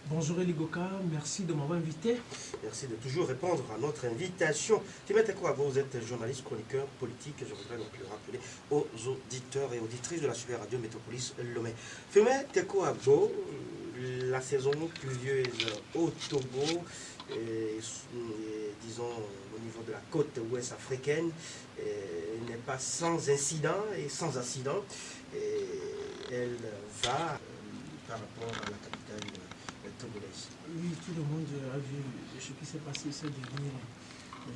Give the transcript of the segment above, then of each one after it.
Bonjour Eligoka, merci de m'avoir invité. Merci de toujours répondre à notre invitation. Fumé Tekouabo, vous êtes journaliste, chroniqueur politique, je voudrais donc le rappeler aux auditeurs et auditrices de la Super Radio Métropolis Lomé. Fumé Tekouabo, la saison pluvieuse au Togo, disons au niveau de la côte ouest africaine, n'est pas sans incident et sans accident. Elle va par rapport à la capitale togolaise. Oui, tout le monde a vu ce qui s'est passé ce dernier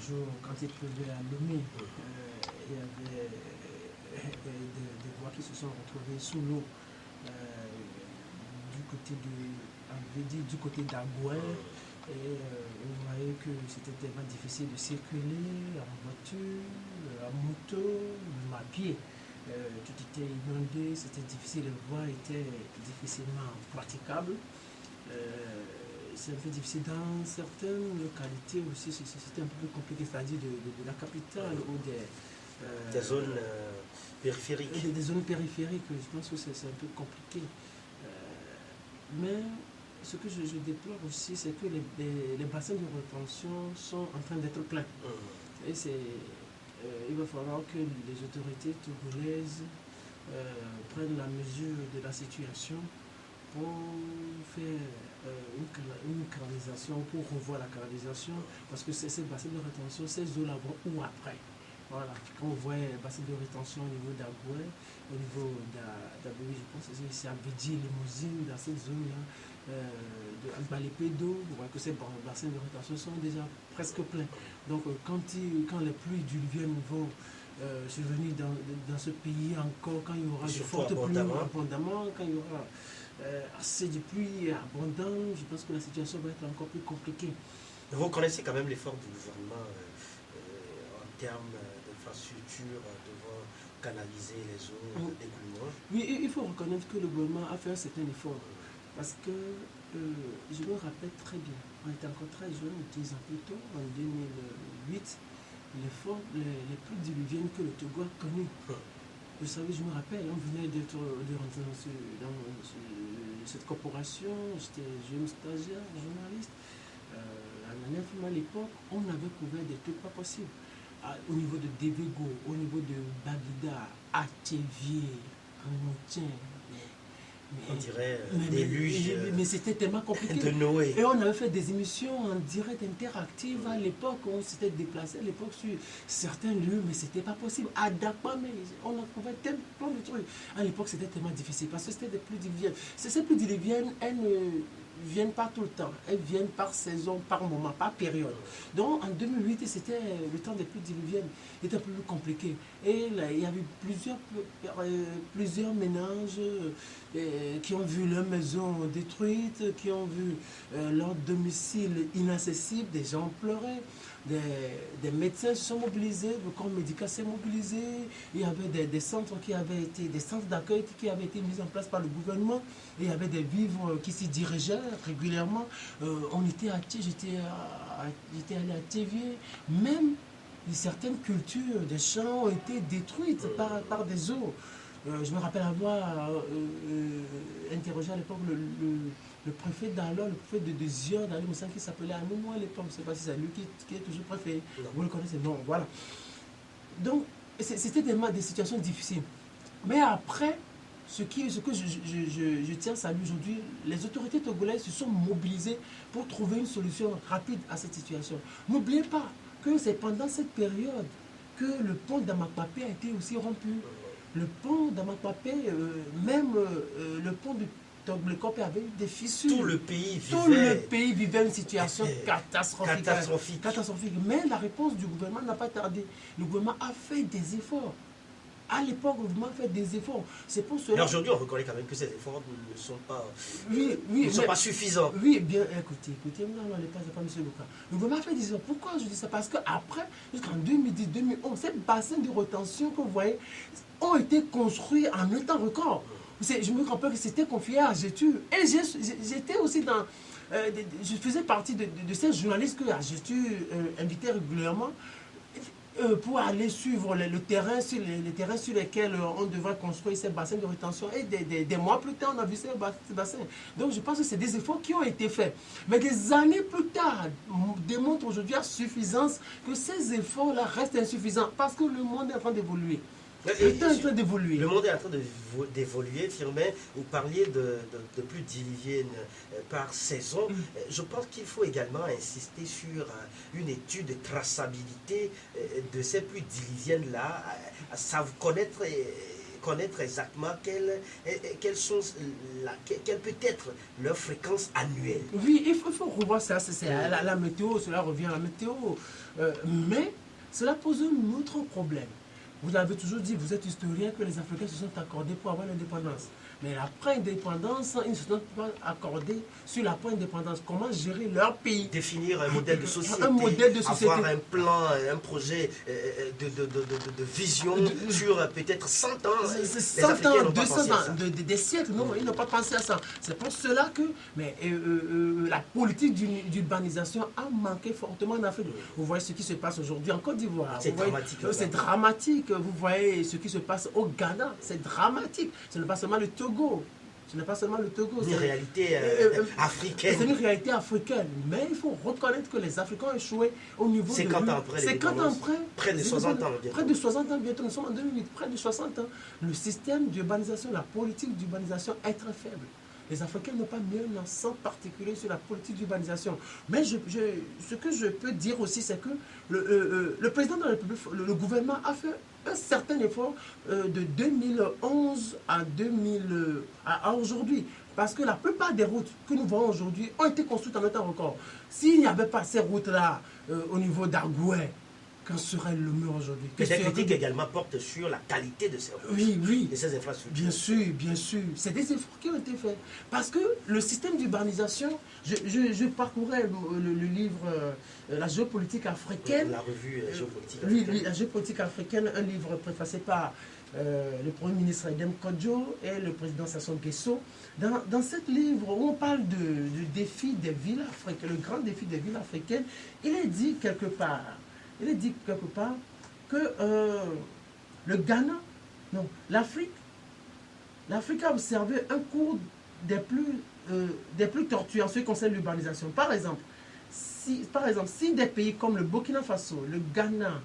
jour quand il pleuvait à Lomé. Il y avait des voies qui se sont retrouvées sous l'eau du côté d'Agoué. Et on voyait que c'était tellement difficile de circuler en voiture, en moto, même à pied. Tout était inondé, c'était difficile, les voies étaient difficilement praticables. C'est un peu difficile dans certaines localités aussi, c'était un peu plus compliqué, c'est-à-dire de la capitale ou des zones périphériques. Des zones périphériques, je pense que c'est un peu compliqué. Mais ce que je déplore aussi, c'est que les bassins de rétention sont en train d'être pleins. Et il va falloir que les autorités togolaises prennent la mesure de la situation pour faire une canalisation, pour revoir la canalisation, parce que ces bassins de rétention, ces eaux-là vont où après. Voilà, quand on voit les bassins de rétention au niveau d'Agoué, au niveau d'Aboué, je pense que c'est à Bédi, Limousine, dans cette zone-là, de Albalépédo, vous voyez que ces bassins de rétention sont déjà presque pleins. Donc quand les pluies diluviennes vont survenir dans ce pays encore, quand il y aura de fortes pluies abondamment, quand il y aura assez de pluie abondante, je pense que la situation va être encore plus compliquée. Vous connaissez quand même l'effort du gouvernement en termes d'infrastructures devant canaliser les eaux d'écoulement. Oui, il faut reconnaître que le gouvernement a fait un certain effort. Parce que je me rappelle très bien, on était encore très jeunes, 10 ans plus tôt, en 2008, les pluies diluviennes que le Togo a connues. Vous savez, je me rappelle, on venait de rentrer dans cette corporation, j'étais jeune stagiaire, journaliste. À l'époque, on avait couvert des trucs pas possibles. Au niveau de Devego, au niveau de Baguida, Atévier, Anoutien, on dirait déluge mais c'était tellement compliqué. De Noé. Et on avait fait des émissions en direct interactive à l'époque. On s'était déplacé à l'époque sur certains lieux, mais c'était pas possible. À Dakar, mais on a trouvé plein de trucs. À l'époque, c'était tellement difficile parce que c'était des pluies diluviennes. Ces pluies diluviennes, elles ne viennent pas tout le temps. Elles viennent par saison, par moment, par période. Donc en 2008, c'était le temps des pluies diluviennes. C'était un peu plus compliqué. Et là, il y avait plusieurs ménages qui ont vu leur maison détruite, qui ont vu leur domicile inaccessible, des gens pleurer, des médecins se sont mobilisés, le corps médical s'est mobilisé, il y avait des centres des centres d'accueil qui avaient été mis en place par le gouvernement, et il y avait des vivres qui s'y dirigeaient régulièrement. On était j'étais allé à Thévier, même certaines cultures des champs ont été détruites par des eaux. Je me rappelle avoir interrogé à l'époque le préfet d'alors, le préfet de Zion, qui s'appelait Anoumou à l'époque, je ne sais pas si c'est lui qui est toujours préfet. Vous le connaissez? Non, voilà. Donc, c'était des situations difficiles. Mais après, ce que je tiens à saluer aujourd'hui, les autorités togolaises se sont mobilisées pour trouver une solution rapide à cette situation. N'oubliez pas que c'est pendant cette période que le pont d'Amakpapé a été aussi rompu. Le pont d'Amakpapé, même le pont de Toglekope avait eu des fissures. Tout le pays vivait une situation catastrophique. Mais la réponse du gouvernement n'a pas tardé. Le gouvernement a fait des efforts. À l'époque, le gouvernement a fait des efforts. C'est pour cela. Mais aujourd'hui, on reconnaît quand même que ces efforts ne sont pas suffisants. Oui, bien, écoutez, non, c'est pas M. Luka. Le gouvernement a fait des efforts. Pourquoi je dis ça? Parce qu'après, jusqu'en 2010-2011, ces bassins de rétention que vous voyez ont été construits en un temps record. Je me rappelle que c'était confié à Gétu. Et j'étais aussi dans. Je faisais partie de ces journalistes que Gétu invitait régulièrement. pour aller suivre le terrain, les terrains sur lesquels on devrait construire ces bassins de rétention. Et des mois plus tard, on a vu ces bassins. Donc je pense que c'est des efforts qui ont été faits. Mais des années plus tard, démontrent aujourd'hui à suffisance que ces efforts-là restent insuffisants parce que le monde est en train d'évoluer. Le temps est en train d'évoluer. Le monde est en train d'évoluer, Firmin. Vous parliez de plus d'dividendes par saison. Je pense qu'il faut également insister sur une étude de traçabilité de ces plus dividendes-là, connaître exactement quelle peut être leur fréquence annuelle. Oui, il faut revoir ça. C'est la météo, cela revient à la météo. Mais cela pose un autre problème. Vous avez toujours dit, vous êtes historien, que les Africains se sont accordés pour avoir l'indépendance. Mais après indépendance, ils ne se sont pas accordés sur la indépendance. Comment gérer leur pays? Définir un modèle de société, avoir un plan, un projet de vision sur peut-être 100 ans. 100 ans, 200 ans, des siècles. Non, ils n'ont pas pensé à ça. C'est pour cela que la politique d'urbanisation a manqué fortement en Afrique. Vous voyez ce qui se passe aujourd'hui en Côte d'Ivoire. C'est dramatique. C'est dramatique. Vous voyez ce qui se passe au Ghana. C'est dramatique. Ce n'est pas seulement le Togo. Ce n'est pas seulement le Togo. C'est une réalité africaine. C'est une réalité africaine. Mais il faut reconnaître que les Africains ont échoué au niveau 50 ans après. 50 ans après. Près de 60 ans. Près de 60 ans bientôt. Nous sommes en 2008. Près de 60 ans. Le système d'urbanisation, la politique d'urbanisation est très faible. Les Africains n'ont pas mis un accent particulier sur la politique d'urbanisation. Mais ce que je peux dire aussi, c'est que le président de la République, le gouvernement a fait un certain effort de 2011 à aujourd'hui. Parce que la plupart des routes que nous voyons aujourd'hui ont été construites en un temps record. S'il n'y avait pas ces routes-là au niveau d'Agoué, qu'en serait le mur aujourd'hui? Les critiques également portent sur la qualité de ces routes, oui, de ces infrastructures. Bien sûr. C'est des efforts qui ont été faits. Parce que le système d'urbanisation, je parcourais le livre La géopolitique africaine. La revue géopolitique africaine. Oui, la géopolitique africaine, un livre préfacé par le Premier ministre Edem Kodjo et le président Sassou Nguesso. Dans ce livre, où on parle du défi des villes africaines, le grand défi des villes africaines, il est dit quelque part que le Ghana, non, l'Afrique a observé un cours des plus tortueux en ce qui concerne l'urbanisation. Par exemple, si des pays comme le Burkina Faso, le Ghana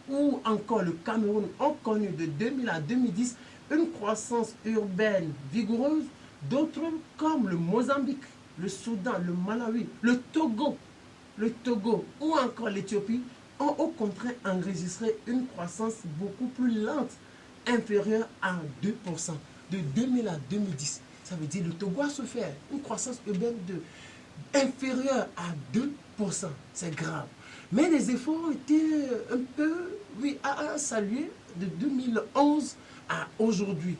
ou encore le Cameroun ont connu de 2000 à 2010 une croissance urbaine vigoureuse, d'autres comme le Mozambique, le Soudan, le Malawi, le Togo ou encore l'Éthiopie ont au contraire enregistré une croissance beaucoup plus lente, inférieure à 2%, de 2000 à 2010. Ça veut dire que le Togo a souffert une croissance urbaine inférieure à 2%. C'est grave. Mais les efforts ont été un peu, à saluer de 2011 à aujourd'hui.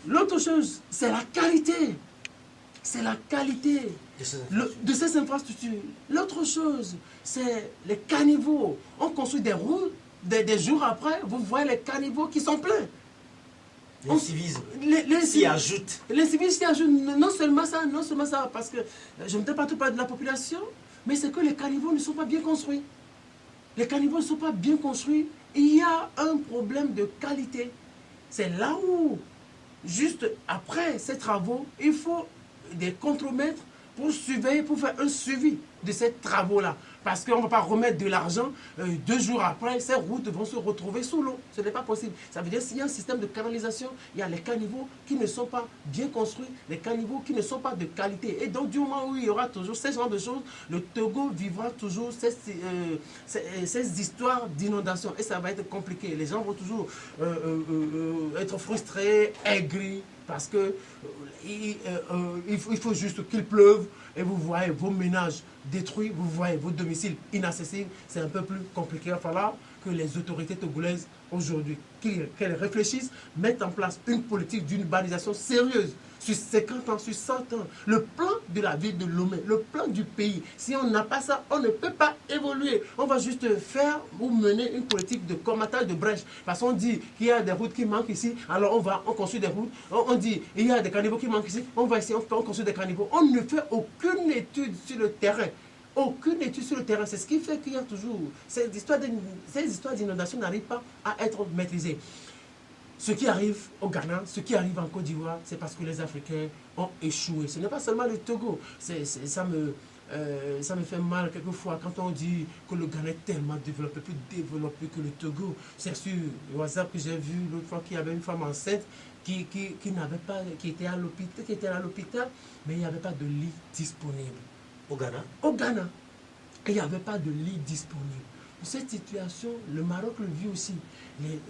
L'autre chose, c'est la qualité. C'est la qualité de ces infrastructures. L'autre chose, c'est les caniveaux. On construit des routes, des jours après, vous voyez les caniveaux qui sont pleins. L'incivisme s'y ajoute. L'incivisme s'y ajoute. Non seulement ça, parce que je ne t'ai pas tout parler de la population, mais c'est que les caniveaux ne sont pas bien construits. Les caniveaux ne sont pas bien construits. Il y a un problème de qualité. C'est là où, juste après ces travaux, il faut des contremaîtres pour surveiller, pour faire un suivi de ces travaux-là. Parce qu'on ne va pas remettre de l'argent, 2 jours après, ces routes vont se retrouver sous l'eau. Ce n'est pas possible. Ça veut dire s'il y a un système de canalisation, il y a les caniveaux qui ne sont pas bien construits, les caniveaux qui ne sont pas de qualité. Et donc, du moment où il y aura toujours ce genre de choses, le Togo vivra toujours ces histoires d'inondation. Et ça va être compliqué. Les gens vont toujours être frustrés, aigris, parce que il faut juste qu'il pleuve et vous voyez vos ménages détruits, vous voyez vos domiciles inaccessibles. C'est un peu plus compliqué. Il va falloir que les autorités togolaises aujourd'hui, qu'elles réfléchissent, mettent en place une politique d'urbanisation sérieuse sur 50 ans, sur 100 ans. Le plan de la ville de Lomé, le plan du pays. Si on n'a pas ça, on ne peut pas évoluer. On va juste faire ou mener une politique de combattage de brèche. Parce qu'on dit qu'il y a des routes qui manquent ici, alors on construit des routes. On dit il y a des caniveaux qui manquent ici, on va ici, on construit des caniveaux. On ne fait aucune étude sur le terrain aucune étude sur le terrain. C'est ce qui fait qu'il y a toujours... Ces histoires d'inondation n'arrivent pas à être maîtrisées. Ce qui arrive au Ghana, ce qui arrive en Côte d'Ivoire, c'est parce que les Africains ont échoué. Ce n'est pas seulement le Togo. Ça me fait mal quelquefois quand on dit que le Ghana est tellement développé, plus développé que le Togo. C'est sur le WhatsApp que j'ai vu l'autre fois qu'il y avait une femme enceinte qui était à l'hôpital, mais il n'y avait pas de lit disponible. Au Ghana? Au Ghana, il n'y avait pas de lit disponible. Pour cette situation, le Maroc le vit aussi.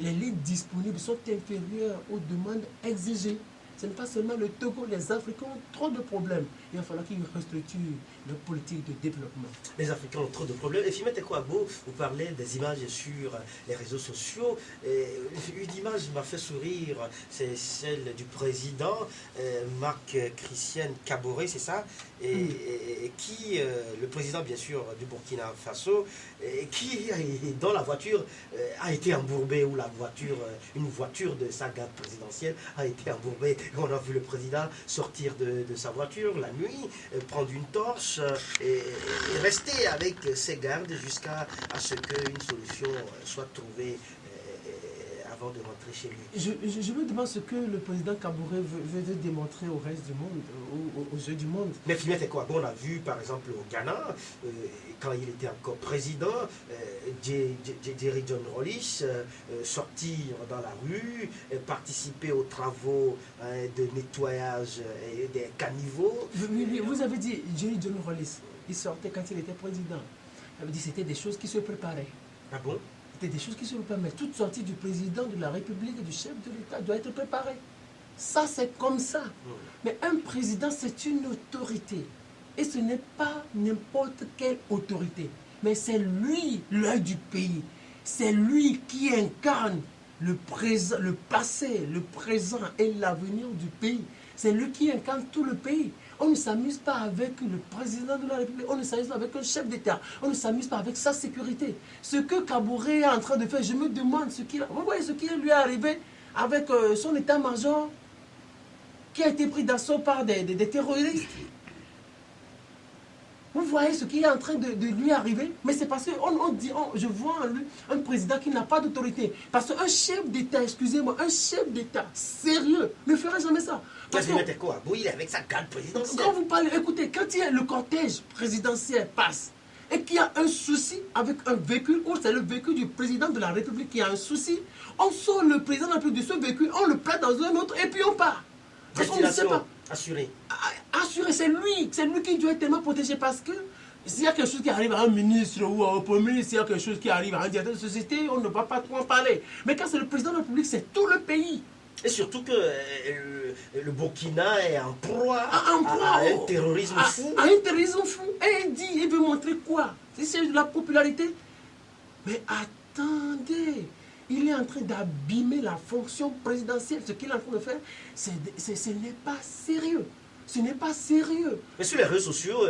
Les lits disponibles sont inférieurs aux demandes exigées. Ce n'est pas seulement le Togo, les Africains ont trop de problèmes. Il va falloir qu'ils restructurent leur politique de développement. Les Africains ont trop de problèmes. Et Fimet Ekouagbo, vous parlez des images sur les réseaux sociaux. Et une image m'a fait sourire, c'est celle du président Marc Christian Kaboré, c'est ça, et qui, le président bien sûr du Burkina Faso, qui dans la voiture a été embourbée, ou une voiture de sa garde présidentielle a été embourbée. On a vu le président sortir de sa voiture la nuit, prendre une torche et rester avec ses gardes jusqu'à ce qu'une solution soit trouvée avant de rentrer chez lui. Je me demande ce que le président Kaboré veut démontrer au reste du monde, aux yeux du monde. Mais Fimet Ekouagbo, on a vu par exemple au Ghana, quand il était encore président, Jerry John Rawlings sortir dans la rue, participer aux travaux de nettoyage des caniveaux. Vous avez dit Jerry John Rawlings, il sortait quand il était président. Il avait dit que c'était des choses qui se préparaient. Ah bon? C'était des choses qui se préparent. Mais toute sortie du président de la République et du chef de l'État doit être préparée. Ça, c'est comme ça. Mais un président, c'est une autorité. Et ce n'est pas n'importe quelle autorité. Mais c'est lui, l'œil du pays. C'est lui qui incarne le présent, le passé, le présent et l'avenir du pays. C'est lui qui incarne tout le pays. On ne s'amuse pas avec le président de la République, on ne s'amuse pas avec un chef d'État, on ne s'amuse pas avec sa sécurité. Ce que Kaboré est en train de faire, je me demande vous voyez ce qui lui est arrivé avec son état-major qui a été pris d'assaut par des terroristes. Vous voyez ce qui est en train de lui arriver, mais c'est parce que je vois en lui un président qui n'a pas d'autorité. Parce qu'un chef d'État, excusez-moi, un chef d'État sérieux ne ferait jamais ça. Parce que il est avec sa garde présidentielle. Quand vous parlez, écoutez, quand le cortège présidentiel passe et qu'il y a un souci avec un véhicule, ou c'est le véhicule du président de la République qui a un souci, on sort le président de la République de ce véhicule, on le place dans un autre et puis on part. Parce qu'on ne sait pas. Assuré. Assuré, c'est lui qui doit être tellement protégé parce que s'il y a quelque chose qui arrive à un ministre ou à un premier ministre, s'il y a quelque chose qui arrive à un directeur de société, on ne va pas trop en parler. Mais quand c'est le président de la République, c'est tout le pays. Et surtout que le Burkina est en proie à un terrorisme fou. À un terrorisme fou. Et il veut montrer quoi? C'est de la popularité. Mais attendez, il est en train d'abîmer la fonction présidentielle. Ce qu'il est en train de faire, ce n'est pas sérieux. Ce n'est pas sérieux. Mais sur les réseaux sociaux,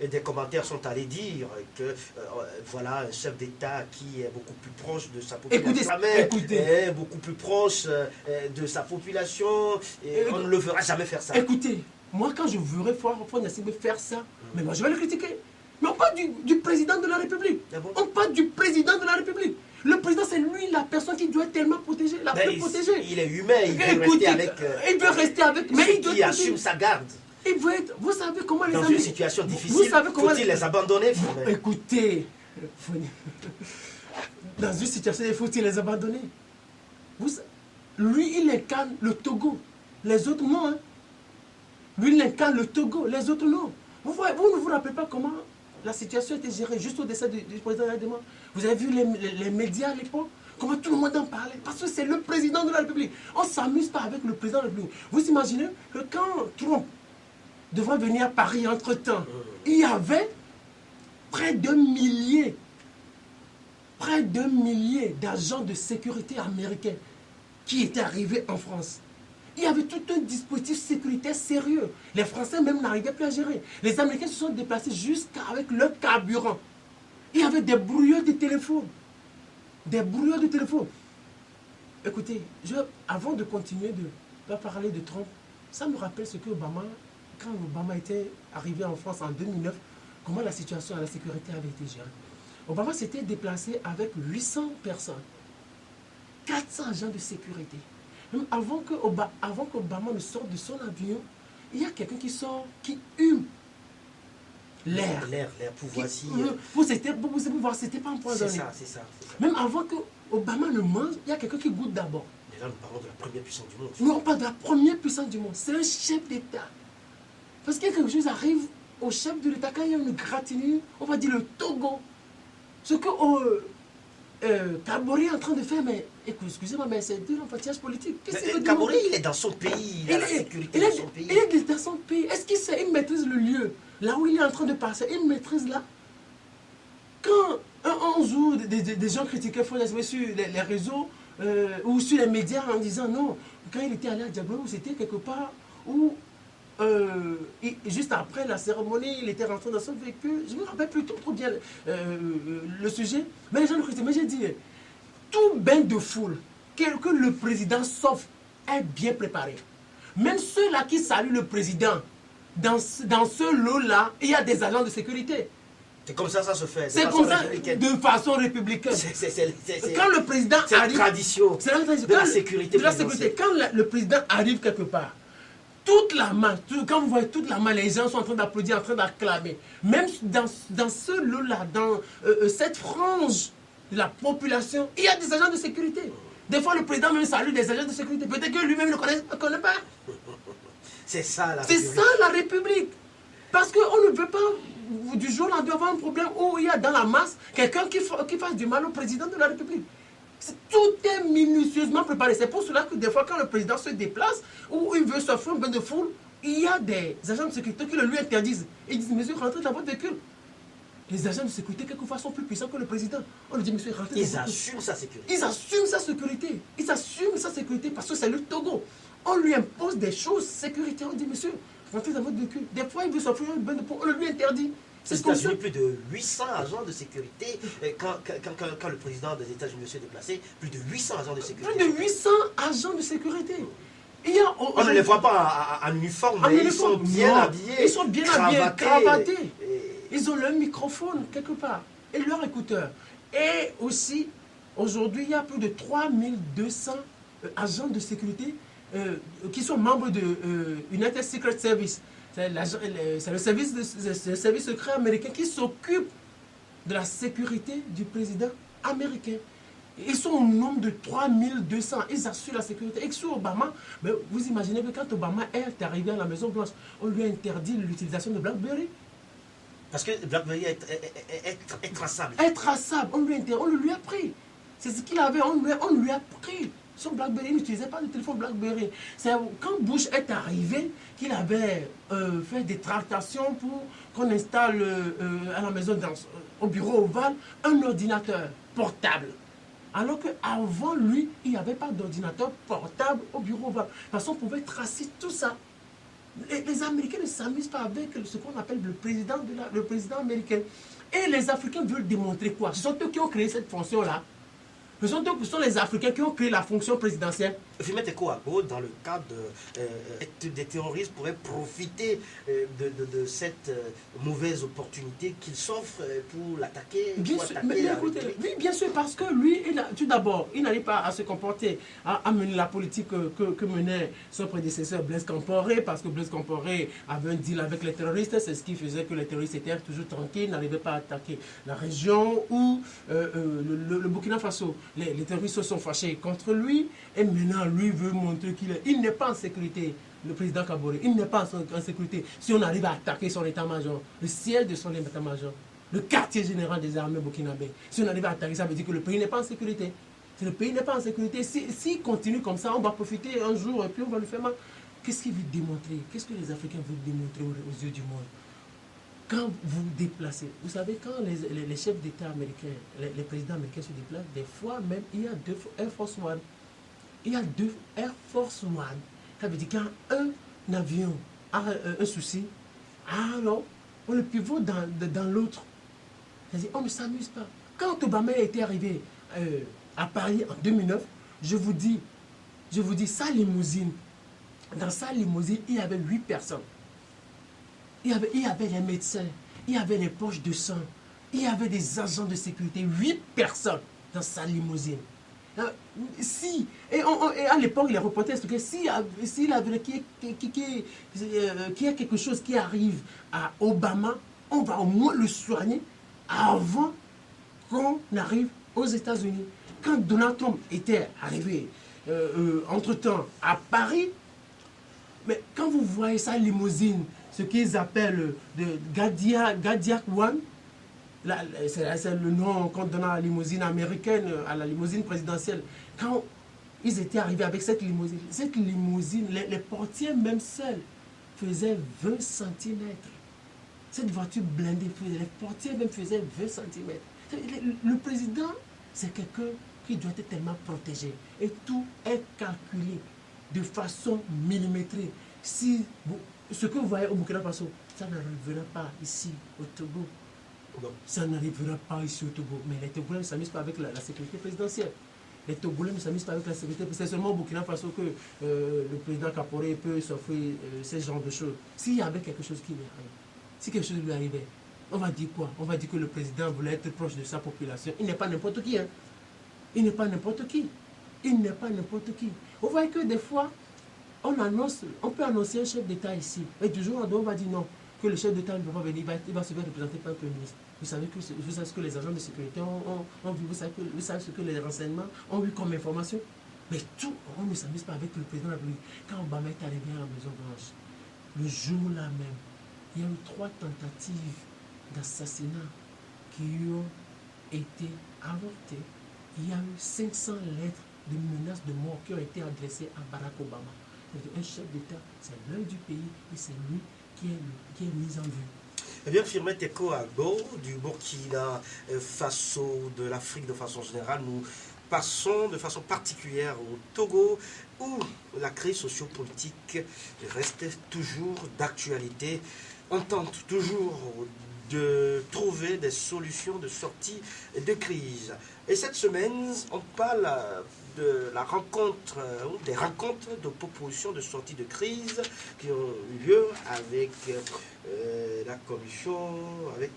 des commentaires sont allés dire que voilà un chef d'État qui est beaucoup plus proche de sa population. Écoutez. Beaucoup plus proche de sa population. Et on ne le fera jamais faire ça. Écoutez, moi quand je verrai Ford Nassingbe faire ça, mais moi je vais le critiquer. Mais on parle du président de la République. Ah bon? On parle du président de la République. Le président, c'est lui la personne qui doit être tellement protégée, la plus protégée. Il est humain, il veut rester avec mais il doit qui assume sa garde. Il veut être, vous savez comment les dans amis... une situation difficile, faut-il les abandonner? Écoutez, dans une situation, faut-il les abandonner? Lui, il incarne le Togo. Les autres, non. Hein. Lui, il incarne le Togo. Les autres, non. Vous ne vous rappelez pas comment la situation était gérée juste au décès du président Adema? Vous avez vu les médias à l'époque? Comment tout le monde en parlait? Parce que c'est le président de la République. On ne s'amuse pas avec le président de la République. Vous imaginez que quand Trump devrait venir à Paris entre-temps, il y avait près d'un millier d'agents de sécurité américains qui étaient arrivés en France. Il y avait tout un dispositif sécuritaire sérieux. Les Français même n'arrivaient plus à gérer. Les Américains se sont déplacés jusqu'avec leur carburant. Il y avait des brouilleurs de téléphone. Écoutez, avant de continuer de parler de Trump, ça me rappelle ce que Obama, quand Obama était arrivé en France en 2009, comment la situation à la sécurité avait été gérée. Obama s'était déplacé avec 800 personnes, 400 agents de sécurité. Même avant qu'Obama ne sorte de son avion, il y a quelqu'un qui sort, qui hume l'air. L'air, pour voir si... Pour voir, c'était pas un point donné. C'est ça. Même avant que Obama ne mange, il y a quelqu'un qui goûte d'abord. Mais là, nous parlons de la première puissance du monde. Non, pas de la première puissance du monde. C'est un chef d'État. Parce que quelque chose arrive au chef de l'État, quand il y a une gratinure, on va dire le Togo. Ce que Kabore est en train de faire, mais excusez-moi, mais c'est de l'enfantillage politique. Kabore, il est dans son pays, il a la sécurité dans son pays. Il est dans son pays. Est-ce qu'il sait, il maîtrise le lieu, là où il est en train de passer, il maîtrise là. Quand un jour, des gens critiquaient Fouad sur les réseaux ou sur les médias en disant non, quand il était allé à Diablou, c'était quelque part où juste après la cérémonie, il était rentré dans son véhicule. Je me rappelle plus trop bien le sujet. Mais les gens le critiquaient. Mais j'ai dit, tout bain de foule, que le président sauf est bien préparé. Même ceux-là qui saluent le président, dans ce lot-là, il y a des agents de sécurité. C'est comme ça se fait. C'est comme ça, de façon républicaine. Quand le président arrive... C'est la tradition de la sécurité. Quand le président arrive quelque part, toute la main, quand vous voyez toute la main, les gens sont en train d'applaudir, en train d'acclamer. Même dans ce lot-là, dans cette frange de la population, il y a des agents de sécurité. Des fois, le président même salue des agents de sécurité. Peut-être que lui-même ne connaît pas. C'est ça la République. C'est ça la République. Parce qu'on ne veut pas, du jour au lendemain, avoir un problème où il y a dans la masse quelqu'un qui fasse du mal au président de la République. Tout est minutieusement préparé. C'est pour cela que des fois, quand le président se déplace ou il veut s'offrir un bain de foule, il y a des agents de sécurité qui le lui interdisent. Ils disent, monsieur, rentrez dans votre véhicule. Les agents de sécurité, quelquefois, sont plus puissants que le président. On lui dit, monsieur, rentrez dans votre véhicule. Ils assument sa sécurité. Ils assument sa sécurité. Ils assument sa sécurité parce que c'est le Togo. On lui impose des choses sécurité. On dit, monsieur, rentrez dans votre véhicule. Des fois, il veut s'offrir un bain de foule. On le lui interdit. Aux États-Unis, plus de 800 agents de sécurité. Quand le président des États-Unis s'est déplacé, plus de 800 agents de sécurité. Plus de 800 agents de sécurité. On ne les voit pas en uniforme, mais ils sont bien habillés. Ils sont bien habillés, cravatés. Ils ont leur microphone quelque part et leur écouteur. Et aussi, aujourd'hui, il y a plus de 3200 agents de sécurité qui sont membres de United Secret Service. C'est le service secret américain qui s'occupe de la sécurité du président américain. Ils sont au nombre de 3200. Ils assurent la sécurité. Et sur Obama, mais vous imaginez que quand Obama est arrivé à la Maison-Blanche, on lui a interdit l'utilisation de BlackBerry. Parce que BlackBerry est traçable. Est traçable. On lui a pris. C'est ce qu'il avait. On lui a pris. Son BlackBerry, il n'utilisait pas de téléphone BlackBerry. C'est quand Bush est arrivé qu'il avait fait des tractations pour qu'on installe à la maison, au bureau ovale, un ordinateur portable. Alors qu'avant lui, il n'y avait pas d'ordinateur portable au bureau ovale. Parce qu'on pouvait tracer tout ça. Les Américains ne s'amusent pas avec ce qu'on appelle le président américain. Et les Africains veulent démontrer quoi? Ce sont eux qui ont créé cette fonction-là. Ce sont les Africains qui ont créé la fonction présidentielle. Fimé Tekou Agbo, dans le cadre des terroristes, pourraient profiter de cette mauvaise opportunité qu'ils s'offrent pour l'attaquer. Bien sûr, mais écoutez, oui, bien sûr, parce que lui, tout d'abord, il n'arrive pas à se comporter, à mener la politique que menait son prédécesseur Blaise Compaoré, parce que Blaise Compaoré avait un deal avec les terroristes. C'est ce qui faisait que les terroristes étaient toujours tranquilles, n'arrivaient pas à attaquer la région où le Burkina Faso. Les terroristes se sont fâchés contre lui et maintenant lui veut montrer qu'il n'est pas en sécurité. Le président Kabore, il n'est pas en sécurité. Si on arrive à attaquer son état-major, le siège de son état-major, le quartier général des armées burkinabé, si on arrive à attaquer, ça veut dire que le pays n'est pas en sécurité. Si le pays n'est pas en sécurité, s'il continue comme ça, on va profiter un jour et puis on va lui faire mal. Qu'est-ce qu'il veut démontrer? Qu'est-ce que les Africains veulent démontrer aux yeux du monde? Quand vous déplacez, vous savez, quand les chefs d'État américains, les présidents américains se déplacent, des fois même, il y a deux Air Force One. Il y a deux Air Force One. Ça veut dire quand un avion a un souci, alors on le pivote dans l'autre. C'est-à-dire, on ne s'amuse pas. Quand Obama était arrivé à Paris en 2009, je vous dis, sa limousine, dans sa limousine, il y avait 8 personnes. Il y avait les médecins, il y avait des poches de sang, il y avait des agents de sécurité, 8 personnes dans sa limousine. Si, et à l'époque, les reporters expliquaient, s'il y a quelque chose qui arrive à Obama, on va au moins le soigner avant qu'on arrive aux États-Unis. Quand Donald Trump était arrivé, entre-temps, à Paris, mais quand vous voyez sa limousine, ce qu'ils appellent de Gadiac One, c'est le nom qu'on donne à la limousine américaine, à la limousine présidentielle. Quand ils étaient arrivés avec cette limousine, les portières même seules faisaient 20 cm. Cette voiture blindée, les portières même faisaient 20 cm. Le président, c'est quelqu'un qui doit être tellement protégé. Et tout est calculé de façon millimétrée. Si ce que vous voyez au Burkina Faso, ça n'arrivera pas ici, au Togo. Non. Ça n'arrivera pas ici au Togo. Mais les Togolais ne s'amusent pas avec la sécurité présidentielle. Les Togolais ne s'amusent pas avec la sécurité présidentielle. C'est seulement au Burkina Faso que le président Kaporé peut s'offrir ce genre de choses. S'il y avait quelque chose qui lui arrive, si quelque chose lui arrivait, on va dire quoi? On va dire que le président voulait être proche de sa population. Il n'est pas n'importe qui. Hein. Il n'est pas n'importe qui. Il n'est pas n'importe qui. Vous voyez que des fois, on peut annoncer un chef d'État ici. Et du jour au lendemain, on va dire non, que le chef d'État ne peut pas venir, il va se faire représenter par un Premier ministre. Vous savez ce que les agents de sécurité ont vu, vous savez ce que les renseignements ont eu comme information. Mais tout, on ne s'amuse pas avec le président de la République. Quand Obama est arrivé à la Maison Blanche, le jour-là même, il y a eu 3 tentatives d'assassinat qui ont été avortées. Il y a eu 500 lettres de menaces de mort qui ont été adressées à Barack Obama. Un chef d'État, c'est l'œil du pays et c'est lui qui est mis en vue. Eh bien, Firmin Teko Agbo, du Burkina Faso, de l'Afrique de façon générale, nous passons de façon particulière au Togo, où la crise sociopolitique reste toujours d'actualité. On tente toujours de trouver des solutions de sortie de crise. Et cette semaine, on parle de la rencontre, des rencontres de propositions de sortie de crise qui ont eu lieu avec la Commission, avec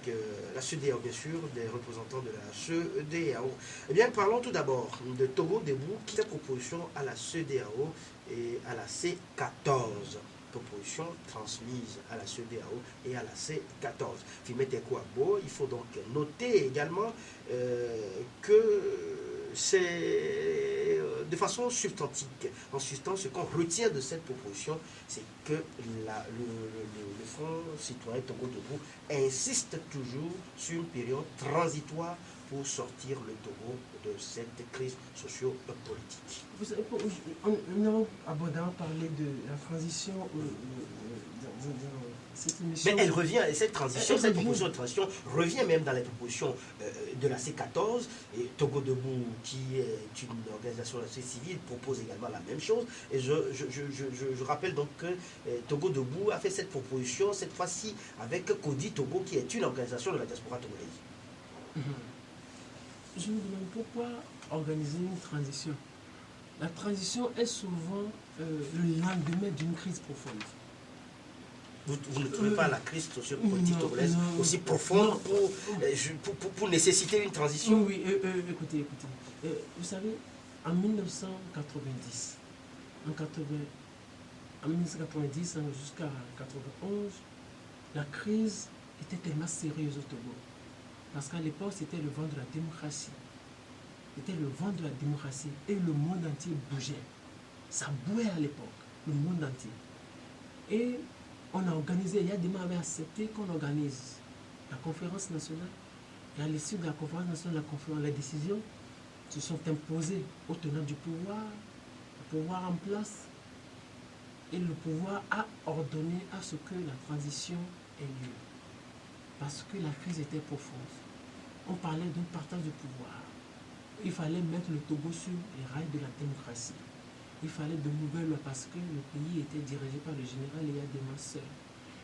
la CEDEAO, bien sûr, des représentants de la CEDEAO. Eh bien, parlons tout d'abord de Togo Debout, qui fait proposition à la CEDEAO et à la C14. Proposition transmise à la CEDEAO et à la C14. Firmin Teko Agbo, il faut donc noter également que c'est de façon substantique. En substance, ce qu'on retient de cette proposition, c'est que le Front citoyen Togo Debout insiste toujours sur une période transitoire pour sortir le Togo de cette crise socio-politique. Vous savez, nous avons abondamment parlé de la transition dans cette émission. Mais elle revient, et cette transition, cette proposition de transition revient même dans les propositions de la C14. Et Togo Debout, qui est une organisation de la société civile, propose également la même chose. Et je rappelle donc que Togo Debout a fait cette proposition, cette fois-ci avec Kodi Togo, qui est une organisation de la diaspora togolaise. Je me demande pourquoi organiser une transition. La transition est souvent le lendemain d'une crise profonde. Vous ne trouvez pas la crise sociopolitique togolaise aussi profonde pour nécessiter une transition? Oui, écoutez. Vous savez, en 1990, en 1990 jusqu'à 1991, la crise était tellement sérieuse au Togo. Parce qu'à l'époque, c'était le vent de la démocratie. C'était le vent de la démocratie et le monde entier bougeait. Ça bouait à l'époque, le monde entier. Et on a organisé, il y a des gens qui avaient accepté qu'on organise la conférence nationale. Et à l'issue de la conférence nationale, les décisions se sont imposées aux tenants du pouvoir, le pouvoir en place. Et le pouvoir a ordonné à ce que la transition ait lieu. Parce que la crise était profonde. On parlait d'un partage de pouvoir. Il fallait mettre le Togo sur les rails de la démocratie. Il fallait de nouvelles lois parce que le pays était dirigé par le général Eyadema seul.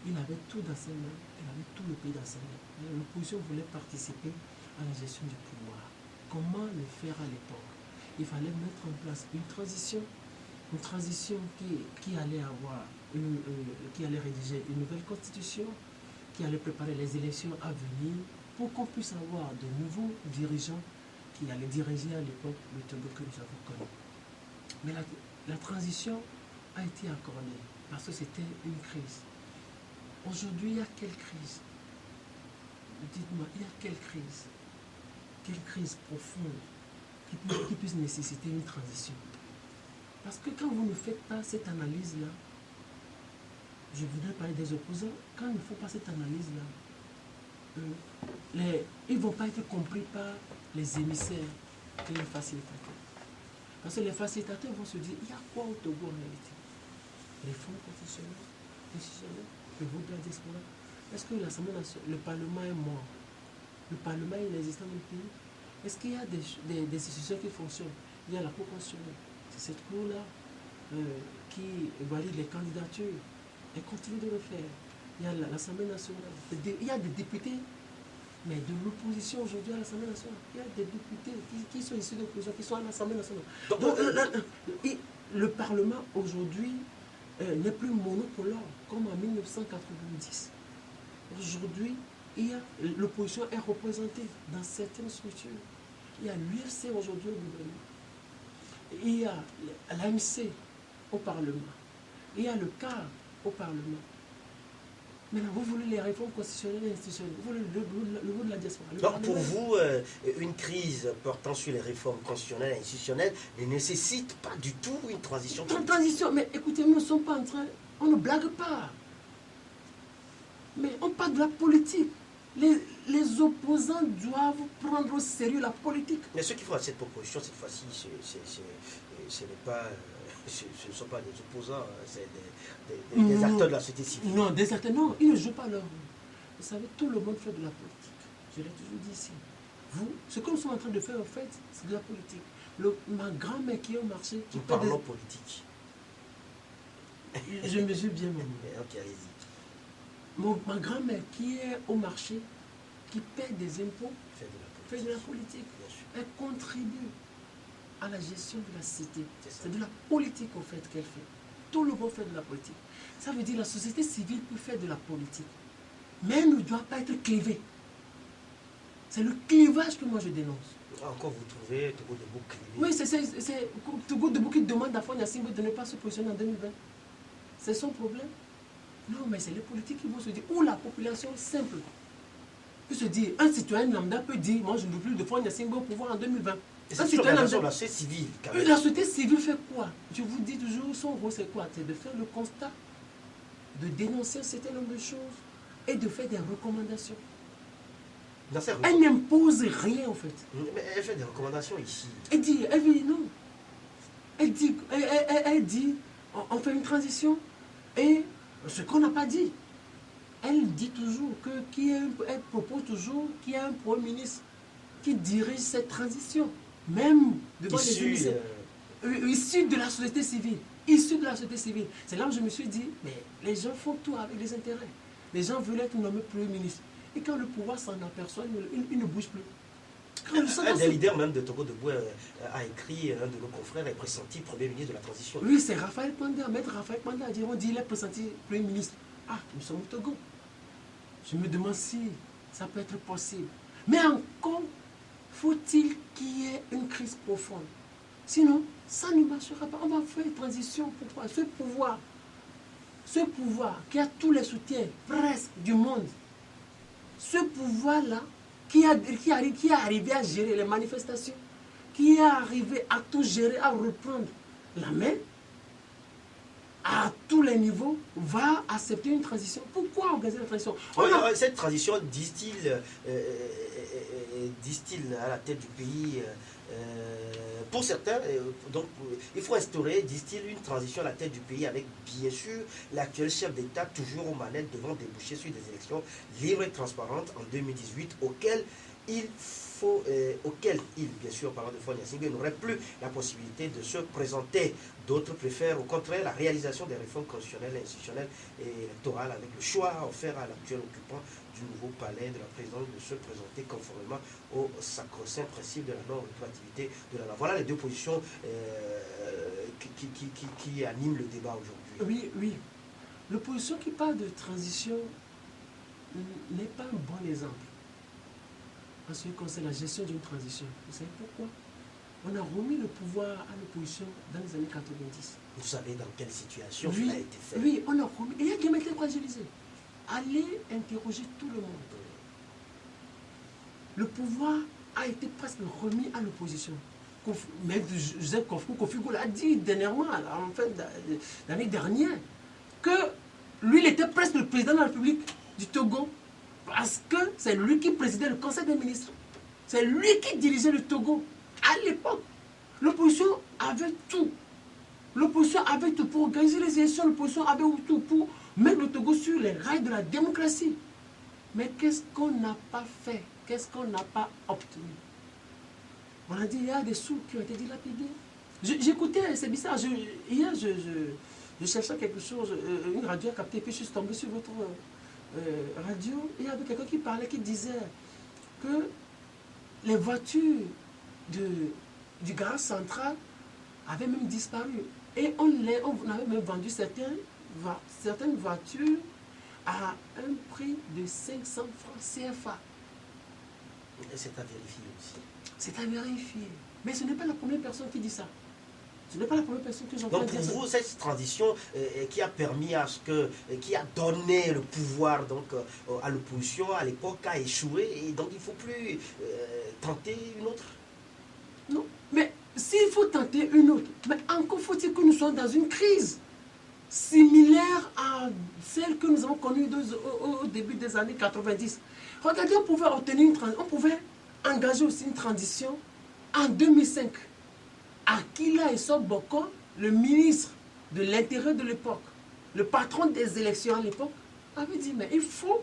Il avait tout dans ses mains, il avait tout le pays dans ses mains. L'opposition voulait participer à la gestion du pouvoir. Comment le faire à l'époque? Il fallait mettre en place une transition qui allait rédiger une nouvelle constitution, qui allait préparer les élections à venir pour qu'on puisse avoir de nouveaux dirigeants qui allaient diriger à l'époque le Togo que nous avons connu. Mais la transition a été accordée parce que c'était une crise. Aujourd'hui, il y a quelle crise? Dites-moi, il y a quelle crise? Quelle crise profonde qui puisse nécessiter une transition? Parce que quand vous ne faites pas cette analyse-là, je voudrais parler des opposants, quand il ne faut pas cette analyse-là, ils ne vont pas être compris par les émissaires et les facilitateurs. Parce que les facilitateurs vont se dire, il y a quoi au Togo en réalité? Réforme constitutionnelle, institutionnelle, le vote de la diaspora. Est-ce que l'Assemblée nationale, le Parlement est mort? Le Parlement est inexistant dans le pays? Est-ce qu'il y a des institutions qui fonctionnent? Il y a la Cour constitutionnelle. C'est cette Cour-là qui valide les candidatures. Elle continue de le faire. Il y a l'Assemblée nationale. Il y a des députés, mais de l'opposition aujourd'hui à l'Assemblée nationale. Il y a des députés qui sont issus de l'opposition, qui sont à l'Assemblée nationale. Donc, le Parlement aujourd'hui n'est plus monopolaire comme en 1990. Aujourd'hui, l'opposition est représentée dans certaines structures. Il y a l'UFC aujourd'hui au gouvernement. Il y a l'AMC au Parlement. Il y a le CAR au Parlement. Maintenant, vous voulez les réformes constitutionnelles et institutionnelles. Vous voulez le vote de la diaspora. Donc pour vous, une crise portant sur les réformes constitutionnelles et institutionnelles ne nécessite pas du tout une transition. Une transition, mais écoutez, nous ne sommes pas en train... On ne blague pas. Mais on parle de la politique. Les opposants doivent prendre au sérieux la politique. Mais ceux qui font cette proposition, cette fois-ci, ce ne sont pas des opposants, c'est des acteurs de la société civile. Non, des acteurs, non, ils ne jouent pas leur rôle. Vous savez, tout le monde fait de la politique. Je l'ai toujours dit ici. Vous, ce que nous sommes en train de faire, en fait, c'est de la politique. Ma grand-mère qui est au marché... Nous parlons politique. Je mesure bien mon mot. Ok, allez-y. Ma grand-mère qui est au marché, qui paie des impôts, fait de la politique. Elle contribue à la gestion de la cité. C'est de la politique au fait qu'elle fait. Tout le monde fait de la politique. Ça veut dire que la société civile peut faire de la politique. Mais elle ne doit pas être clivée. C'est le clivage que moi je dénonce. Encore vous trouvez Togo Debout clivé? Oui, c'est Togo Debout qui demande à Fonya Simbo de ne pas se positionner en 2020. C'est son problème. Non, mais c'est les politiques qui vont se dire, ou la population simple peut se dire, un citoyen lambda peut dire, moi je ne veux plus de Fonya Simbo au pouvoir en 2020. C'est une organisation de la société civile. La société civile fait quoi? Je vous dis toujours, son rôle c'est quoi? C'est de faire le constat, de dénoncer un certain nombre de choses et de faire des recommandations. Elle n'impose rien en fait. Mais elle fait des recommandations ici. Elle dit non. Elle dit, on fait une transition et ce qu'on n'a pas dit. Elle dit toujours elle propose toujours qu'il y a un Premier ministre qui dirige cette transition. Même devant les émissaires. Issu de la société civile. Issu de la société civile. C'est là où je me suis dit, mais les gens font tout avec des intérêts. Les gens veulent être nommés Premier ministre. Et quand le pouvoir s'en aperçoit, il ne bouge plus. Un des leaders même de Togo Debout a écrit, un de nos confrères est pressenti Premier ministre de la transition. Oui, c'est Raphaël Panda. Maître Raphaël Panda a dit, on dit il est pressenti Premier ministre. Ah, nous sommes au Togo. Je me demande si ça peut être possible. Mais encore, faut-il qu'il y ait une crise profonde. Sinon, ça ne marchera pas. On va faire une transition. Pourquoi? Ce pouvoir qui a tous les soutiens, presque, du monde, ce pouvoir-là, qui est arrivé à gérer les manifestations, qui est arrivé à tout gérer, à reprendre la main, à tous les niveaux, va accepter une transition. Pourquoi organiser la transition? Cette transition, disent-ils à la tête du pays, pour certains, donc, il faut instaurer, disent-ils, une transition à la tête du pays avec, bien sûr, l'actuel chef d'État toujours aux manettes devant déboucher sur des élections libres et transparentes en 2018, auxquelles il, bien sûr, parlant de Fonya Simbo, n'aurait plus la possibilité de se présenter. D'autres préfèrent, au contraire, la réalisation des réformes constitutionnelles, institutionnelles et électorales avec le choix offert à l'actuel occupant du nouveau palais de la présidence de se présenter conformément au sacro-saint principe de la non-rétroactivité de la loi. Voilà les deux positions qui animent le débat aujourd'hui. Oui. L'opposition qui parle de transition n'est pas un bon exemple en ce qui concerne la gestion d'une transition. Vous savez pourquoi? On a remis le pouvoir à l'opposition dans les années 90. Vous savez dans quelle situation Oui, cela a été fait? oui, on a remis. Et il y a qui m'a été fragilisé. Allez interroger tout le monde. Le pouvoir a été presque remis à l'opposition. Mais Joseph Kofigo l'a dit dernièrement, en fin l'année dernière, que lui, il était presque le président de la République du Togo, parce que c'est lui qui présidait le Conseil des ministres. C'est lui qui dirigeait le Togo. À l'époque, l'opposition avait tout. L'opposition avait tout pour organiser les élections, l'opposition avait tout pour mettre le Togo sur les rails de la démocratie. Mais qu'est-ce qu'on n'a pas fait? Qu'est-ce qu'on n'a pas obtenu? On a dit, il y a des sous qui ont été dilapidés. J'écoutais, c'est bizarre, hier je cherchais quelque chose, une radio a capté, puis je suis tombé sur votre radio, et il y avait quelqu'un qui parlait, qui disait que les voitures du garage central avaient même disparu. Et on avait même vendu certaines voitures à un prix de 500 francs CFA. Et c'est à vérifier aussi. C'est à vérifier. Mais ce n'est pas la première personne qui dit ça. Ce n'est pas la première personne que j'entends Donc dire pour ça. vous, cette transition qui a permis à ce que, qui a donné le pouvoir donc, à l'opposition à l'époque a échoué et donc il ne faut plus tenter une autre? Non, mais s'il faut tenter une autre, mais encore faut-il que nous soyons dans une crise similaire à celle que nous avons connue au début des années 90. Regardez, on pouvait obtenir on pouvait engager aussi une transition en 2005. Akila Essoboko, le ministre de l'Intérieur de l'époque, le patron des élections à l'époque, avait dit, mais il faut